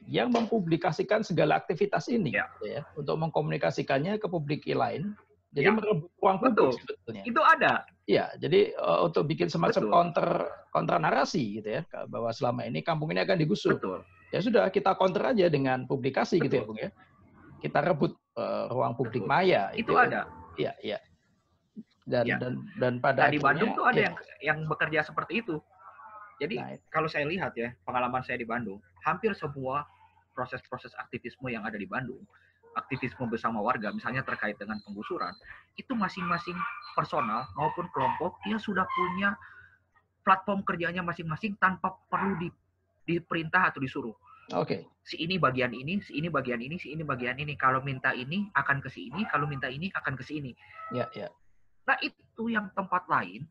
yang mempublikasikan segala aktivitas ini gitu ya, untuk mengkomunikasikannya ke publik lain. Jadi merebut ruang publik sebetulnya. Itu ada. Iya, jadi untuk bikin semacam counter narasi gitu ya, bahwa selama ini kampung ini akan digusur. Ya sudah, kita counter aja dengan publikasi gitu ya, Bung ya. Kita rebut ruang publik maya. Itu ada. Iya. Dan pada di Bandung tuh ada yang bekerja seperti itu. Jadi kalau saya lihat ya, pengalaman saya di Bandung, hampir semua proses-proses aktivisme yang ada di Bandung, aktivisme bersama warga, misalnya terkait dengan penggusuran, itu masing-masing personal maupun kelompok, dia sudah punya platform kerjanya masing-masing tanpa perlu diperintah atau disuruh. Si ini bagian ini, si ini bagian ini, si ini bagian ini. Kalau minta ini akan ke sini, kalau minta ini akan ke sini. Nah itu yang tempat lain,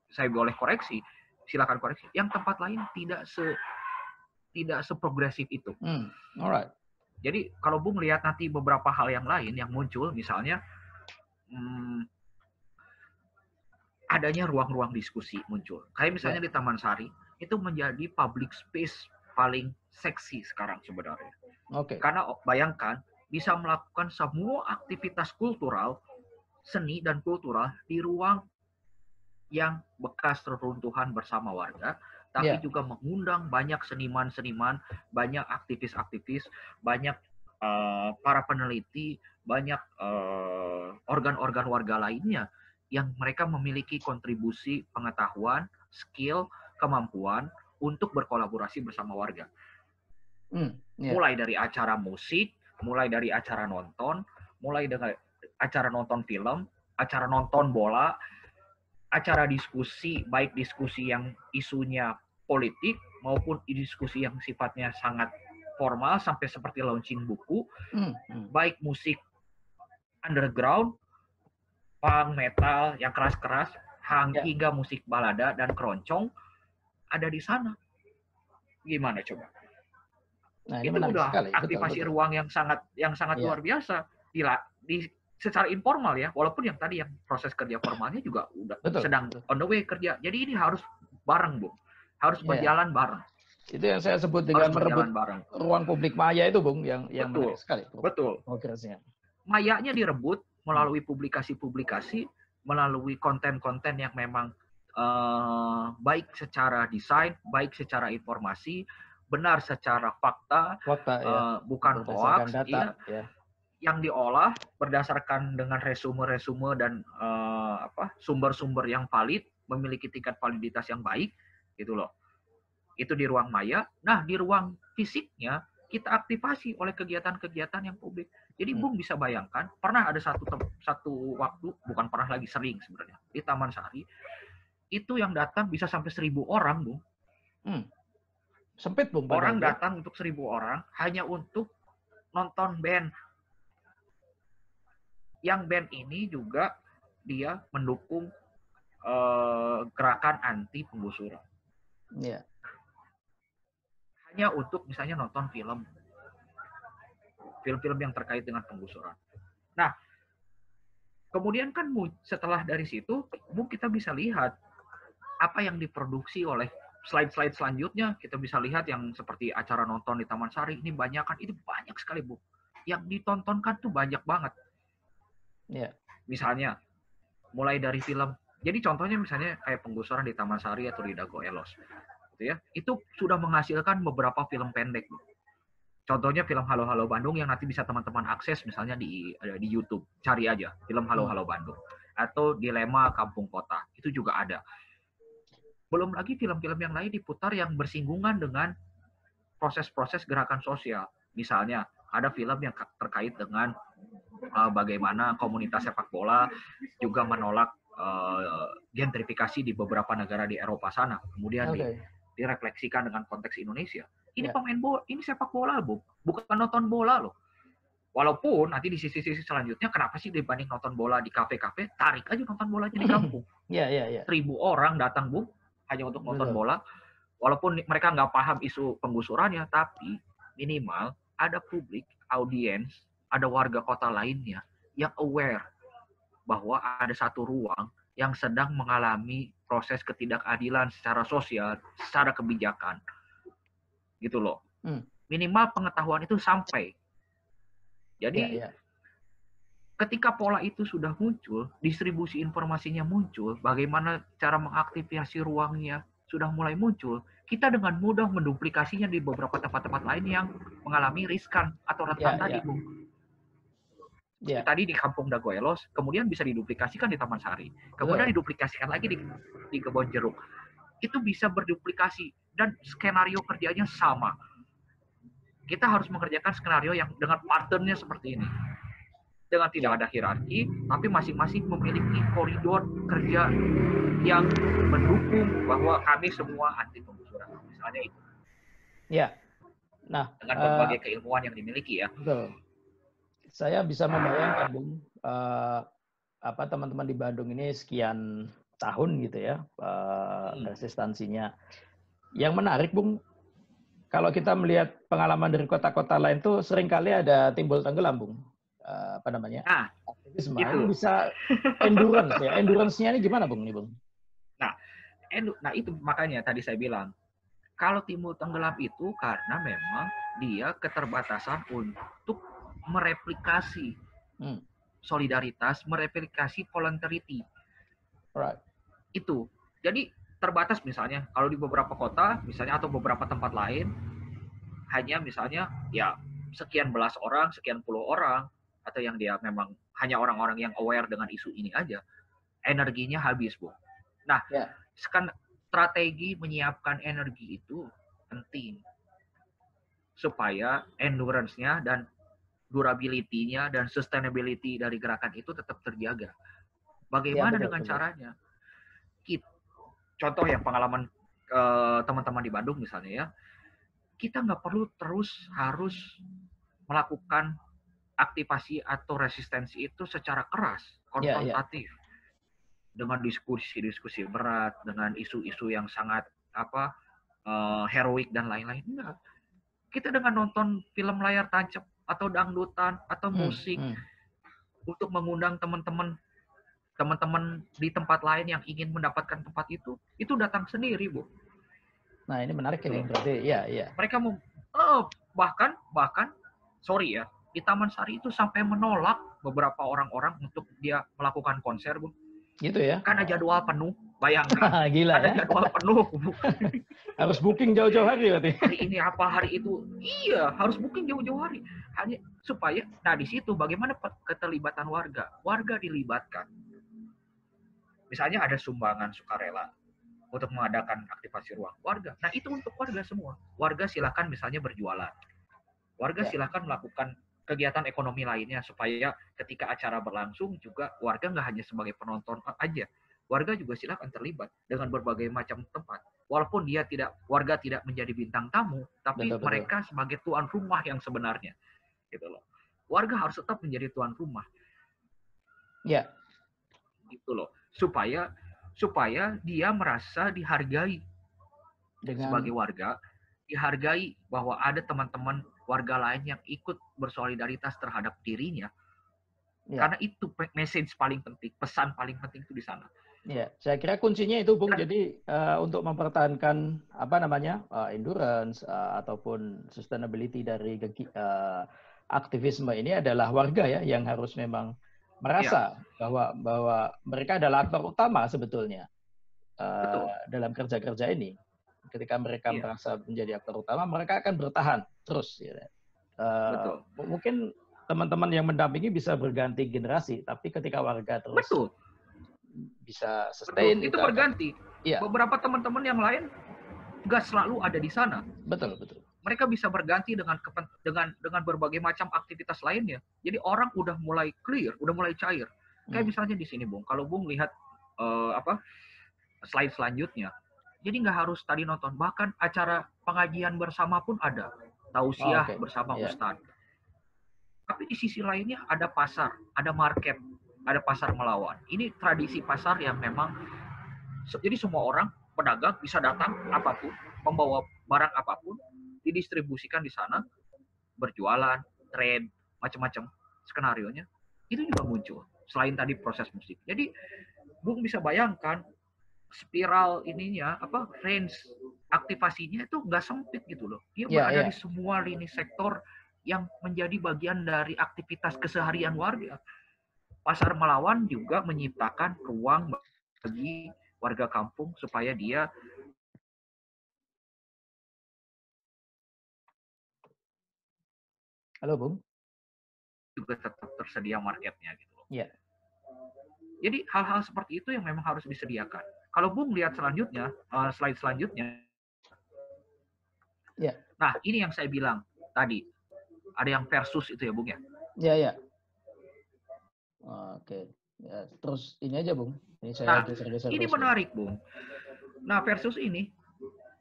saya boleh koreksi, silakan koreksi. Yang tempat lain tidak seprogresif itu. Alright. Jadi kalau Bung lihat nanti beberapa hal yang lain yang muncul, misalnya adanya ruang-ruang diskusi muncul. Kayak misalnya di Taman Sari, itu menjadi public space paling seksi sekarang sebenarnya. Karena bayangkan, bisa melakukan semua aktivitas kultural, seni dan kultural di ruang yang bekas reruntuhan bersama warga, tapi Yeah. juga mengundang banyak seniman-seniman, banyak aktivis-aktivis, banyak para peneliti, banyak organ-organ warga lainnya yang mereka memiliki kontribusi pengetahuan, skill, kemampuan untuk berkolaborasi bersama warga. Yeah. Mulai dari acara musik, mulai dari acara nonton, mulai dari acara nonton film, acara nonton bola, acara diskusi, baik diskusi yang isunya politik maupun diskusi yang sifatnya sangat formal sampai seperti launching buku, baik musik underground, punk, metal yang keras-keras, hingga musik balada dan keroncong ada di sana. Gimana coba? Nah, ini Itu menarik udah sekali. aktivasi Betul. ruang yang sangat luar biasa. Secara informal ya, walaupun yang tadi yang proses kerja formalnya juga udah sedang on the way kerja. Jadi ini harus bareng, Bung. Harus berjalan bareng. Itu yang saya sebut dengan merebut ruang publik maya itu, Bung, yang menarik sekali. Betul. Progresnya. Mayanya direbut melalui publikasi-publikasi, melalui konten-konten yang memang baik secara desain, baik secara informasi, benar secara fakta, bukan hoax, yang diolah berdasarkan dengan resume-resume dan sumber-sumber yang valid, memiliki tingkat validitas yang baik, gitu loh. Itu di ruang maya. Nah, di ruang fisiknya kita aktifasi oleh kegiatan-kegiatan yang publik. Jadi Bung bisa bayangkan, pernah ada satu waktu, bukan pernah lagi, sering sebenarnya, di Taman Sari, itu yang datang bisa sampai 1.000 orang, Bung. Sempit, Bung. Orang datang untuk 1.000 orang hanya untuk nonton band. Yang band ini juga dia mendukung gerakan anti penggusuran. Yeah. Hanya untuk misalnya nonton film-film yang terkait dengan penggusuran. Nah, kemudian kan setelah dari situ, Bung, kita bisa lihat apa yang diproduksi oleh slide-slide selanjutnya. Kita bisa lihat yang seperti acara nonton di Taman Sari, ini banyak sekali, Bung. Yang ditontonkan tuh banyak banget. Yeah. Misalnya, mulai dari film. Jadi contohnya misalnya kayak penggusuran di Taman Sari atau di Dago Elos. Gitu ya. Itu sudah menghasilkan beberapa film pendek. Contohnya film Halo Halo Bandung yang nanti bisa teman-teman akses misalnya di YouTube. Cari aja film Halo Halo Bandung. Atau Dilema Kampung Kota. Itu juga ada. Belum lagi film-film yang lain diputar yang bersinggungan dengan proses-proses gerakan sosial. Misalnya, ada film yang terkait dengan bagaimana komunitas sepak bola juga menolak gentrifikasi di beberapa negara di Eropa sana. Kemudian direfleksikan dengan konteks Indonesia. Ini pemain bola, ini sepak bola, Bu. Bukan nonton bola loh. Walaupun nanti di sisi-sisi selanjutnya, kenapa sih dibanding nonton bola di kafe-kafe, tarik aja nonton bolanya di kampung. 1.000 orang datang, Bu, hanya untuk nonton bola. Walaupun mereka nggak paham isu penggusurannya, tapi minimal ada publik, audiens, ada warga kota lainnya yang aware bahwa ada satu ruang yang sedang mengalami proses ketidakadilan secara sosial, secara kebijakan. Gitu loh. Minimal pengetahuan itu sampai. Jadi, ketika pola itu sudah muncul, distribusi informasinya muncul, bagaimana cara mengaktifasi ruangnya sudah mulai muncul, kita dengan mudah menduplikasinya di beberapa tempat-tempat lain yang mengalami riskan atau rentan tadi, Bung. Tadi di Kampung Dago Elos, kemudian bisa diduplikasikan di Taman Sari, kemudian diduplikasikan lagi di Kebon Jeruk. Itu bisa berduplikasi dan skenario kerjanya sama. Kita harus mengerjakan skenario yang dengan pattern-nya seperti ini. Dengan tidak ada hierarki, tapi masing-masing memiliki koridor kerja yang mendukung bahwa kami semua anti penggusuran. Misalnya itu. Ya. Nah, dengan berbagai keilmuan yang dimiliki ya. Betul. Saya bisa membayangkan, Bung, teman-teman di Bandung ini sekian tahun gitu ya, resistansinya. Yang menarik, Bung, kalau kita melihat pengalaman dari kota-kota lain tuh seringkali ada timbul tenggelam, Bung. Aktivisme. Itu bisa endurance ya. Endurance-nya ini gimana, Bung? Nah, itu makanya tadi saya bilang, kalau timbul tenggelam itu karena memang dia keterbatasan untuk mereplikasi solidaritas, mereplikasi voluntarity. Right. Itu. Jadi terbatas misalnya. Kalau di beberapa kota misalnya atau beberapa tempat lain hanya misalnya ya sekian belas orang, sekian puluh orang, atau yang dia memang hanya orang-orang yang aware dengan isu ini aja, energinya habis, Bu. Nah, Ya. sekarang strategi menyiapkan energi itu penting supaya endurance-nya dan durability-nya dan sustainability dari gerakan itu tetap terjaga. Bagaimana betul, dengan betul. caranya? Contoh yang pengalaman teman-teman di Bandung misalnya ya, kita nggak perlu terus harus melakukan aktivasi atau resistensi itu secara keras, konfrontatif, dengan diskusi-diskusi berat, dengan isu-isu yang sangat heroik dan lain-lain. Enggak. Kita dengan nonton film layar tancap atau dangdutan atau musik untuk mengundang teman-teman di tempat lain yang ingin mendapatkan tempat itu datang sendiri, Bu. Nah, ini menarik Gitu ini loh. berarti. Iya. Mereka mau bahkan sorry ya, di Taman Sari itu sampai menolak beberapa orang-orang untuk dia melakukan konser, Bu. Gitu ya. Karena jadwal penuh, bayangkan. Gila Karena ya. jadwal penuh. Harus booking jauh-jauh hari berarti. Hari ini apa, hari itu. Iya, harus booking jauh-jauh hari. Hanya supaya, nah di situ bagaimana keterlibatan warga. Warga dilibatkan. Misalnya ada sumbangan sukarela untuk mengadakan aktivasi ruang warga. Nah, itu untuk warga semua. Warga silakan misalnya berjualan. Warga silakan melakukan kegiatan ekonomi lainnya supaya ketika acara berlangsung juga warga nggak hanya sebagai penonton aja. Warga juga silakan terlibat dengan berbagai macam tempat. Walaupun warga tidak menjadi bintang tamu, tapi betul. mereka sebagai tuan rumah yang sebenarnya. Gitu loh. Warga harus tetap menjadi tuan rumah. Ya. Gitu loh. Supaya dia merasa dihargai sebagai warga, dihargai bahwa ada teman-teman warga lain yang ikut bersolidaritas terhadap dirinya. Karena itu message paling penting, pesan paling penting itu di sana. Ya, saya kira kuncinya itu, Bung. Jadi untuk mempertahankan endurance ataupun sustainability dari aktivisme ini adalah warga ya yang harus memang merasa bahwa mereka adalah aktor utama sebetulnya dalam kerja-kerja ini. Ketika mereka merasa menjadi aktor utama, mereka akan bertahan terus. Ya. Mungkin teman-teman yang mendampingi bisa berganti generasi, tapi ketika warga terus bisa sustain, itu berganti. Iya. Beberapa teman-teman yang lain nggak selalu ada di sana. Betul. Mereka bisa berganti dengan berbagai macam aktivitas lainnya. Jadi orang udah mulai clear, udah mulai cair. Kayak misalnya di sini, Bung. Kalau Bung lihat slide selanjutnya, jadi nggak harus tadi nonton. Bahkan acara pengajian bersama pun ada. Tausiah bersama Ustadz. Tapi di sisi lainnya ada pasar, ada market, ada pasar melawan. Ini tradisi pasar yang memang, jadi semua orang, pedagang bisa datang apapun, membawa barang apapun, didistribusikan di sana, berjualan, trade, macam-macam skenarionya. Itu juga muncul, selain tadi proses musik. Jadi, Bung bisa bayangkan, spiral ininya, range aktivasinya itu nggak sempit gitu loh. Dia berada di semua lini sektor yang menjadi bagian dari aktivitas keseharian warga. Pasar melawan juga menciptakan ruang bagi warga kampung supaya dia Halo, Bung. juga tetap tersedia marketnya gitu loh. Iya. Jadi hal-hal seperti itu yang memang harus disediakan. Kalau Bung lihat selanjutnya, slide selanjutnya. Ya. Nah, ini yang saya bilang tadi. Ada yang versus itu ya, Bung ya? Iya. Oke. Ya, terus ini aja, Bung. Ini saya geser-geser. Ini menarik, Bung. Nah, versus ini,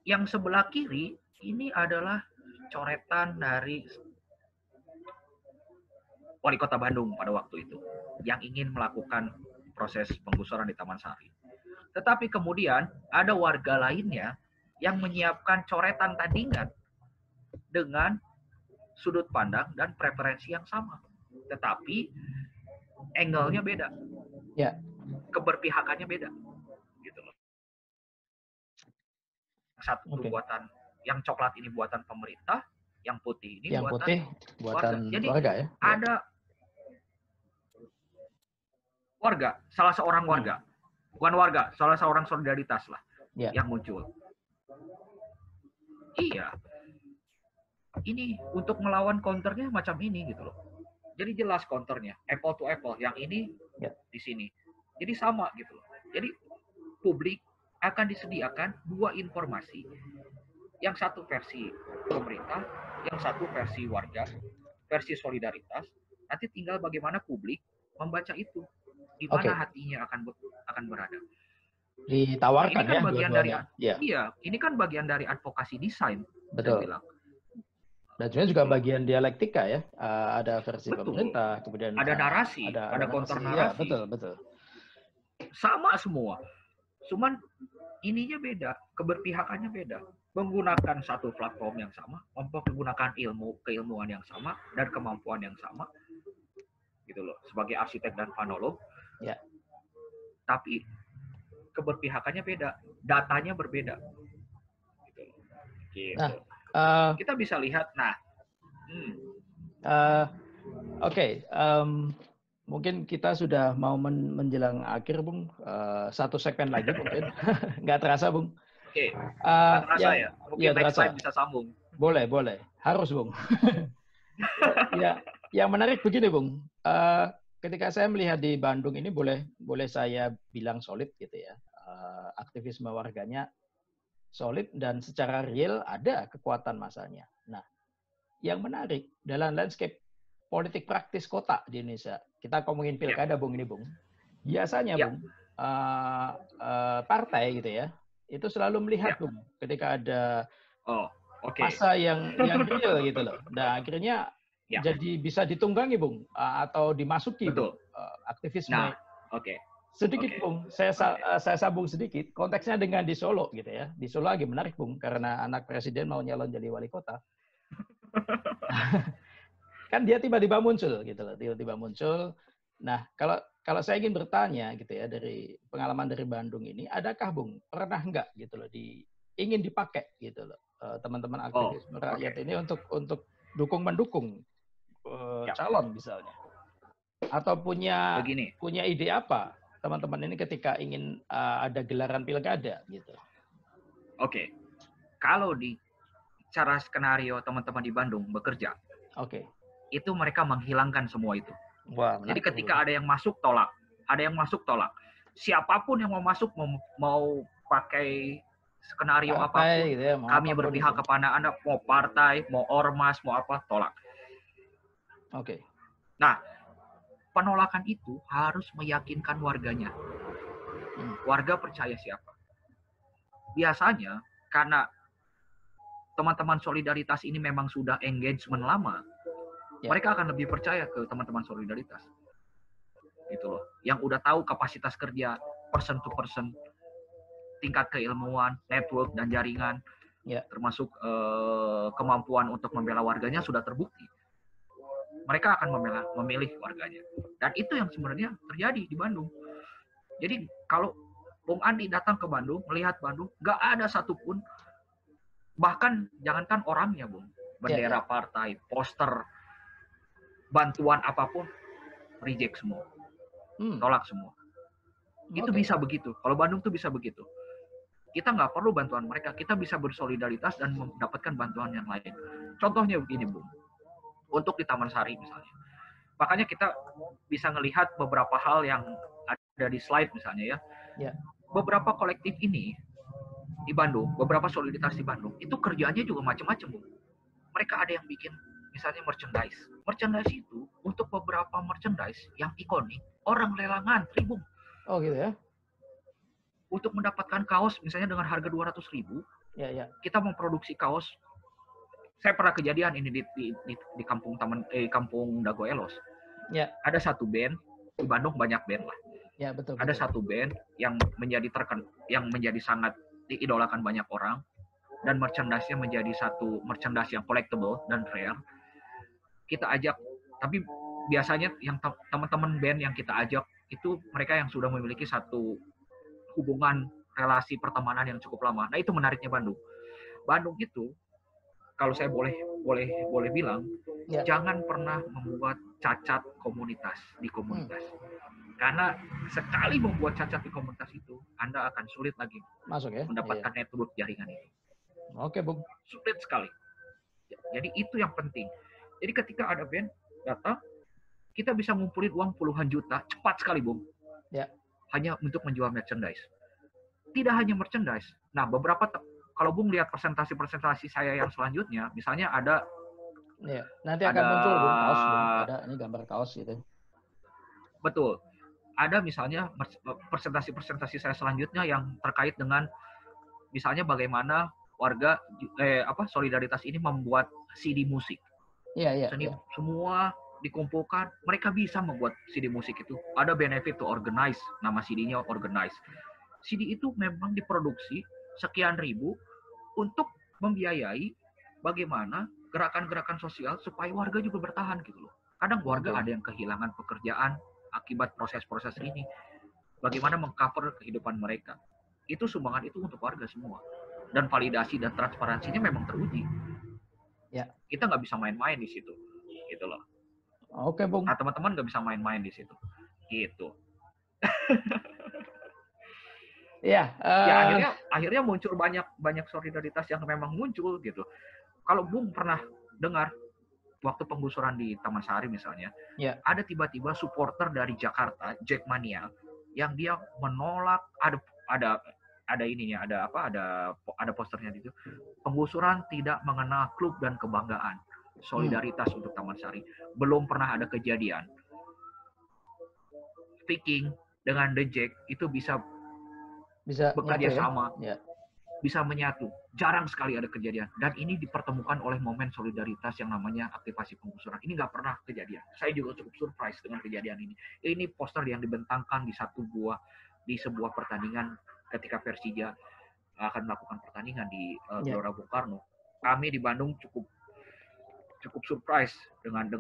yang sebelah kiri, ini adalah coretan dari Wali Kota Bandung pada waktu itu, yang ingin melakukan proses penggusuran di Taman Sari. Tetapi kemudian ada warga lainnya yang menyiapkan coretan tandingan dengan sudut pandang dan preferensi yang sama. Tetapi angle-nya beda. Ya. Keberpihakannya beda. Gitu loh. Satu buatan, yang coklat ini buatan pemerintah, yang putih ini yang putih buatan Jadi warga ya. Ada warga, salah seorang warga. Bukan warga, salah seorang solidaritas lah. yang muncul. Iya, ini untuk melawan counternya macam ini gitu loh. Jadi jelas counternya, apple to apple. Yang ini di sini. Jadi sama gitu loh. Jadi publik akan disediakan dua informasi. Yang satu versi pemerintah, yang satu versi warga, versi solidaritas. Nanti tinggal bagaimana publik membaca itu, di mana hatinya akan berada. Ditawarkan ini kan bagian dari ini kan bagian dari advokasi desain. Betul. Saya bilang. Dan sebenarnya juga bagian dialektika ya. Ada versi pemerintah, kemudian ada narasi, ada counter narasi. Ya, betul. Sama semua. Cuman ininya beda, keberpihakannya beda. Menggunakan satu platform yang sama, menggunakan keilmuan yang sama dan kemampuan yang sama. Gitu loh, sebagai arsitek dan panolog. Ya. Tapi keberpihakannya beda, datanya berbeda. Gitu. Nah, kita bisa lihat, mungkin kita sudah mau menjelang akhir, Bung. Satu segmen lagi mungkin. Nggak terasa, Bung. Oke. Nggak terasa ya? Mungkin next terasa. time bisa sambung. Boleh. Harus, Bung. Ya, yang menarik begini, Bung. Ketika saya melihat di Bandung ini, boleh saya bilang solid gitu ya. Aktivisme warganya solid dan secara real ada kekuatan masanya. Nah, yang menarik dalam landscape politik praktis kota di Indonesia, kita ngomongin pilkada, Bung, ini, Bung. Biasanya, Bung, partai gitu ya, itu selalu melihat, Bung, ketika ada masa yang real gitu loh. Nah, akhirnya jadi bisa ditunggangi, Bung, atau dimasuki, Bung, aktivisme. Sedikit, Bung, saya sambung sedikit. Konteksnya dengan di Solo gitu ya. Di Solo lagi menarik, Bung, karena anak presiden mau nyalon jadi wali kota. Kan dia tiba-tiba muncul gitu loh, tiba-tiba muncul. Nah, kalau saya ingin bertanya gitu ya, dari pengalaman dari Bandung ini, adakah, Bung, pernah nggak gitu loh ingin dipakai gitu loh teman-teman aktivisme rakyat ini untuk mendukung calon misalnya, atau punya ide apa teman-teman ini ketika ingin ada gelaran pilkada gitu? Kalau di cara skenario teman-teman di Bandung bekerja, itu mereka menghilangkan semua itu. Jadi ketika ada yang masuk tolak, siapapun yang mau masuk mau pakai skenario apapun, gitu ya, kami berpihak kepada Anda, mau partai, mau ormas, mau apa, tolak. Nah, penolakan itu harus meyakinkan warganya. Warga percaya siapa? Biasanya karena teman-teman solidaritas ini memang sudah engagement lama, mereka akan lebih percaya ke teman-teman solidaritas. Gitu loh. Yang udah tahu kapasitas kerja, person to person, tingkat keilmuan, network dan jaringan, termasuk kemampuan untuk membela warganya sudah terbukti. Mereka akan memilih warganya. Dan itu yang sebenarnya terjadi di Bandung. Jadi kalau Bung Andi datang ke Bandung, melihat Bandung, nggak ada satupun, bahkan jangankan orangnya, Bung, bendera partai, poster, bantuan apapun, reject semua. Tolak semua. Itu bisa begitu. Kalau Bandung tuh bisa begitu. Kita nggak perlu bantuan mereka, kita bisa bersolidaritas dan mendapatkan bantuan yang lain. Contohnya begini, Bung. Untuk di Taman Sari misalnya. Makanya kita bisa melihat beberapa hal yang ada di slide misalnya ya. Beberapa kolektif ini di Bandung, beberapa solidaritas di Bandung, itu kerjanya juga macam-macam, Bung. Mereka ada yang bikin misalnya merchandise. Merchandise itu untuk beberapa merchandise yang ikonik, orang lelang ngantri, Bung. Oh gitu ya. Untuk mendapatkan kaos misalnya dengan harga 200.000, kita memproduksi kaos. Saya pernah kejadian ini di kampung kampung Dago Elos. Ada satu band di Bandung, banyak band lah. Betul. Ada satu band yang menjadi sangat diidolakan banyak orang, dan merchandise-nya menjadi satu merchandise yang collectible dan rare. Kita ajak, tapi biasanya yang teman-teman band yang kita ajak itu mereka yang sudah memiliki satu hubungan relasi pertemanan yang cukup lama. Nah, itu menariknya Bandung. Bandung itu, kalau saya boleh bilang, jangan pernah membuat cacat komunitas di komunitas. Karena sekali membuat cacat di komunitas itu, Anda akan sulit lagi Masuk ya? mendapatkan Iya. network jaringan itu. Oke, Bung. Sulit sekali. Jadi itu yang penting. Jadi ketika ada band datang, kita bisa ngumpulin uang puluhan juta cepat sekali, Bung. Ya. Hanya untuk menjual merchandise. Tidak hanya merchandise. Nah, beberapa kalau Bung lihat presentasi saya yang selanjutnya, misalnya ada ya, nanti akan muncul Bung kaos, Bung. Ada ini gambar kaos gitu. Betul. Ada misalnya presentasi saya selanjutnya yang terkait dengan misalnya bagaimana warga solidaritas ini membuat CD musik. Iya. Semua dikumpulkan, mereka bisa membuat CD musik itu. Ada benefit to organize, nama CD-nya organize. CD itu memang diproduksi sekian ribu untuk membiayai bagaimana gerakan-gerakan sosial supaya warga juga bertahan gitu loh. Kadang warga ada yang kehilangan pekerjaan akibat proses-proses ini. Bagaimana mengcover kehidupan mereka. Itu sumbangan itu untuk warga semua. Dan validasi dan transparansinya memang teruji. Ya. Kita nggak bisa main-main di situ. Gitu loh. Oke, Bung. Nah, teman-teman nggak bisa main-main di situ. Gitu. Ya, akhirnya muncul banyak solidaritas yang memang muncul gitu. Kalau Bung pernah dengar waktu penggusuran di Taman Sari misalnya, ada tiba-tiba supporter dari Jakarta, Jackmania, yang dia menolak ada ininya, ada posternya itu. Penggusuran tidak mengenal klub dan kebanggaan. Solidaritas untuk Taman Sari. Belum pernah ada kejadian. Viking dengan The Jack itu bisa bekerja sama, bisa menyatu. Jarang sekali ada kejadian. Dan ini dipertemukan oleh momen solidaritas yang namanya aktivasi penggusuran. Ini nggak pernah kejadian. Saya juga cukup surprise dengan kejadian ini. Ini poster yang dibentangkan di sebuah pertandingan ketika Persija akan melakukan pertandingan di Gelora Bung Karno. Kami di Bandung cukup surprise dengan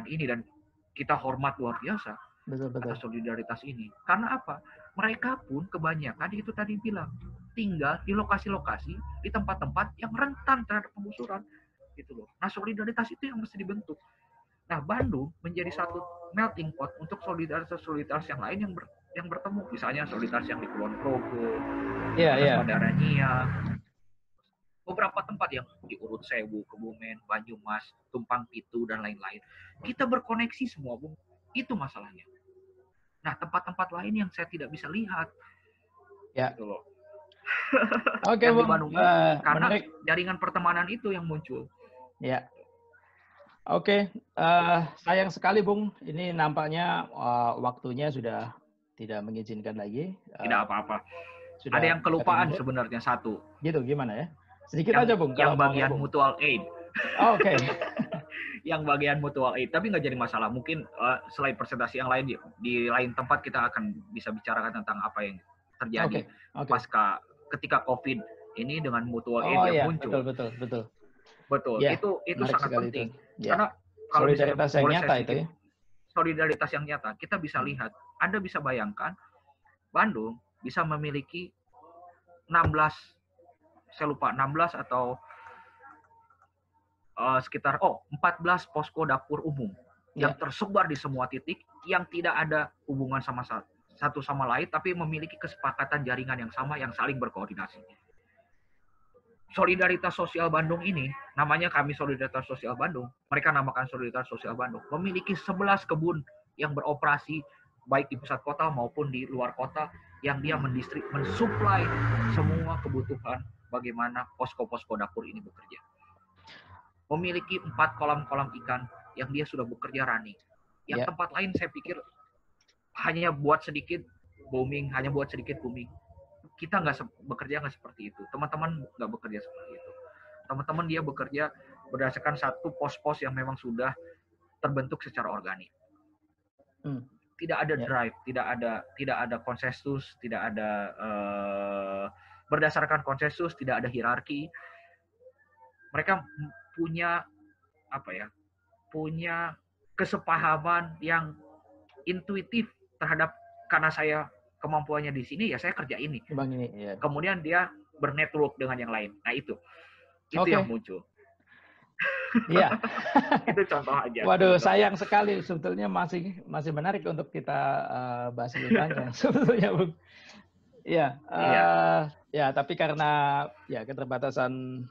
ini, dan kita hormat luar biasa atas solidaritas ini. Karena apa? Mereka pun kebanyakan itu tadi bilang tinggal di lokasi-lokasi, di tempat-tempat yang rentan terhadap penggusuran gitu loh. Nah, solidaritas itu yang mesti dibentuk. Nah, Bandung menjadi satu melting pot untuk solidaritas yang lain yang bertemu. Misalnya solidaritas yang di Kulon Progo, Bandara Nia, beberapa tempat yang di Urut Sewu, Kebumen, Banyumas, Tumpang Pitu, dan lain-lain. Kita berkoneksi semua, Bung. Itu masalahnya. Nah, tempat-tempat lain yang saya tidak bisa lihat. Ya. Gitu loh. Oke, Bung. Karena menarik. jaringan pertemanan itu yang muncul. Ya. Oke, sayang sekali, Bung. Ini nampaknya waktunya sudah tidak mengizinkan lagi. Tidak apa-apa. Ada yang kelupaan sebenarnya satu. Gitu, gimana ya? Sedikit aja, Bung. Yang bagian mutual aid. Oke. Yang bagian mutual aid, tapi nggak jadi masalah. Mungkin selain presentasi yang lain di lain tempat kita akan bisa bicarakan tentang apa yang terjadi pasca ketika COVID ini dengan mutual aid yang muncul. Betul. Ya, itu sangat penting. Ya. Karena kalau solidaritas yang nyata itu ya. Solidaritas yang nyata, kita bisa lihat. Anda bisa bayangkan Bandung bisa memiliki 16 atau sekitar 14 posko dapur umum yang tersebar di semua titik, yang tidak ada hubungan sama satu sama lain, tapi memiliki kesepakatan jaringan yang sama yang saling berkoordinasi. Solidaritas Sosial Bandung ini, namanya kami Solidaritas Sosial Bandung, mereka namakan Solidaritas Sosial Bandung, memiliki 11 kebun yang beroperasi baik di pusat kota maupun di luar kota, yang dia mensuplai semua kebutuhan bagaimana posko-posko dapur ini bekerja. Memiliki 4 kolam-kolam ikan yang dia sudah bekerja running. Yang tempat lain saya pikir hanya buat sedikit booming. Kita bekerja nggak seperti itu. Teman-teman nggak bekerja seperti itu. Teman-teman dia bekerja berdasarkan satu pos-pos yang memang sudah terbentuk secara organik. Tidak ada drive, tidak ada konsensus, tidak ada berdasarkan konsensus, tidak ada hierarki. Mereka punya kesepahaman yang intuitif terhadap, karena saya kemampuannya di sini, ya saya kerja ini. Kemudian dia bernetwork dengan yang lain. Nah itu yang muncul. Iya. Itu contoh aja. Waduh, sayang sekali, sebetulnya masih menarik untuk kita bahas lebih panjang sebetulnya, Bung. Iya, Iya, ya tapi karena ya keterbatasan,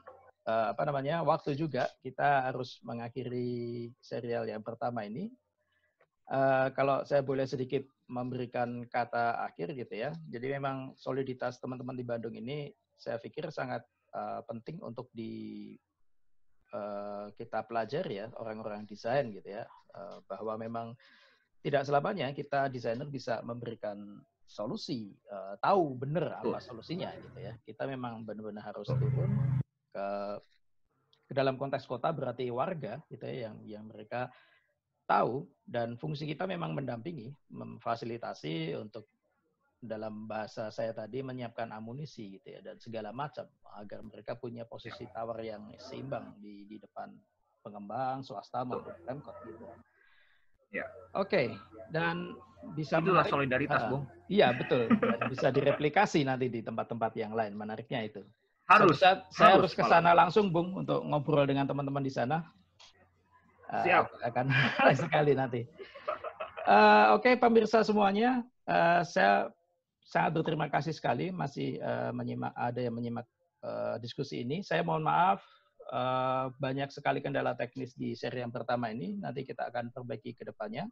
waktu juga, kita harus mengakhiri serial yang pertama ini. Kalau saya boleh sedikit memberikan kata akhir gitu ya, jadi memang soliditas teman-teman di Bandung ini saya pikir sangat, penting untuk kita pelajari ya, orang-orang desain gitu ya, bahwa memang tidak selamanya kita desainer bisa memberikan solusi, tahu benar betul. apa solusinya gitu ya. Kita memang benar-benar harus turun ke dalam konteks kota berarti warga gitu ya yang mereka tahu dan fungsi kita memang mendampingi, memfasilitasi untuk dalam bahasa saya tadi menyiapkan amunisi gitu ya dan segala macam agar mereka punya Ya, posisi tawar yang seimbang di depan pengembang swasta betul. maupun Pemkot gitu. Ya, Oke, dan bisa itulah menarik solidaritas, Bung. iya betul, dan bisa direplikasi nanti di tempat-tempat yang lain, menariknya itu. Suatu Harus, saat saya harus harus ke malah. sana langsung, Bung, untuk ngobrol dengan teman-teman di sana, Siap. akan menarik sekali nanti. Oke, pemirsa semuanya, saya sangat berterima kasih sekali masih, ada yang menyimak, diskusi ini. Saya mohon maaf, banyak sekali kendala teknis di seri yang pertama ini, nanti kita akan perbaiki ke depannya.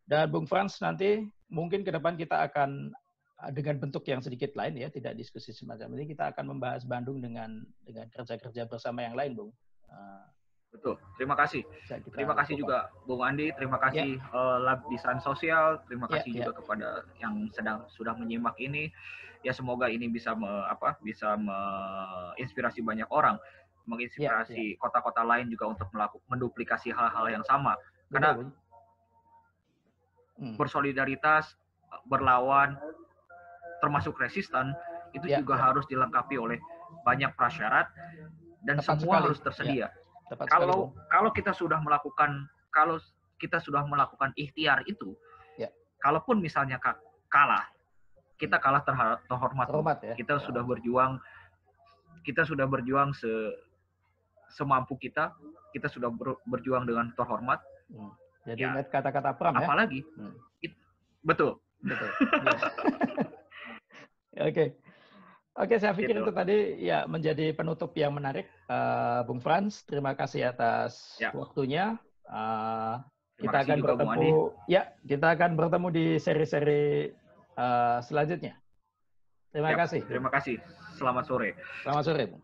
Dan Bung Frans nanti mungkin ke depan kita akan dengan bentuk yang sedikit lain ya, tidak diskusi semacam ini, kita akan membahas Bandung dengan kerja-kerja bersama yang lain, Bung. Betul. Terima kasih. Bisa kita Terima kasih lakukan. juga Bung Andi, terima Ya, kasih Lab Desain Sosial, terima ya, kasih ya. juga kepada yang sudah menyimak ini. Ya semoga ini bisa bisa menginspirasi banyak orang, Ya, ya. menginspirasi kota-kota lain juga untuk menduplikasi hal-hal yang sama. Betul, Karena Bung. bersolidaritas, berlawan, termasuk resisten, itu Ya, juga ya. harus dilengkapi oleh banyak prasyarat dan Tepat semua sekali. harus Ya, tersedia. tepat sekali, Kalau Bung. kita sudah melakukan ikhtiar itu, Ya. kalaupun misalnya kalah, kita kalah terhormat, Bung. Terhormat ya. Kita sudah berjuang semampu kita, kita sudah berjuang dengan terhormat. Jadi Ya, ingat kata-kata Pram ya. apalagi betul. Betul. Ya. Oke. Oke, saya pikir itu tadi ya menjadi penutup yang menarik, Bung Frans. Terima kasih atas waktunya. Kita akan juga, bertemu. Ya, kita akan bertemu di seri-seri selanjutnya. Terima kasih. Terima kasih. Selamat sore. Selamat sore, Bung.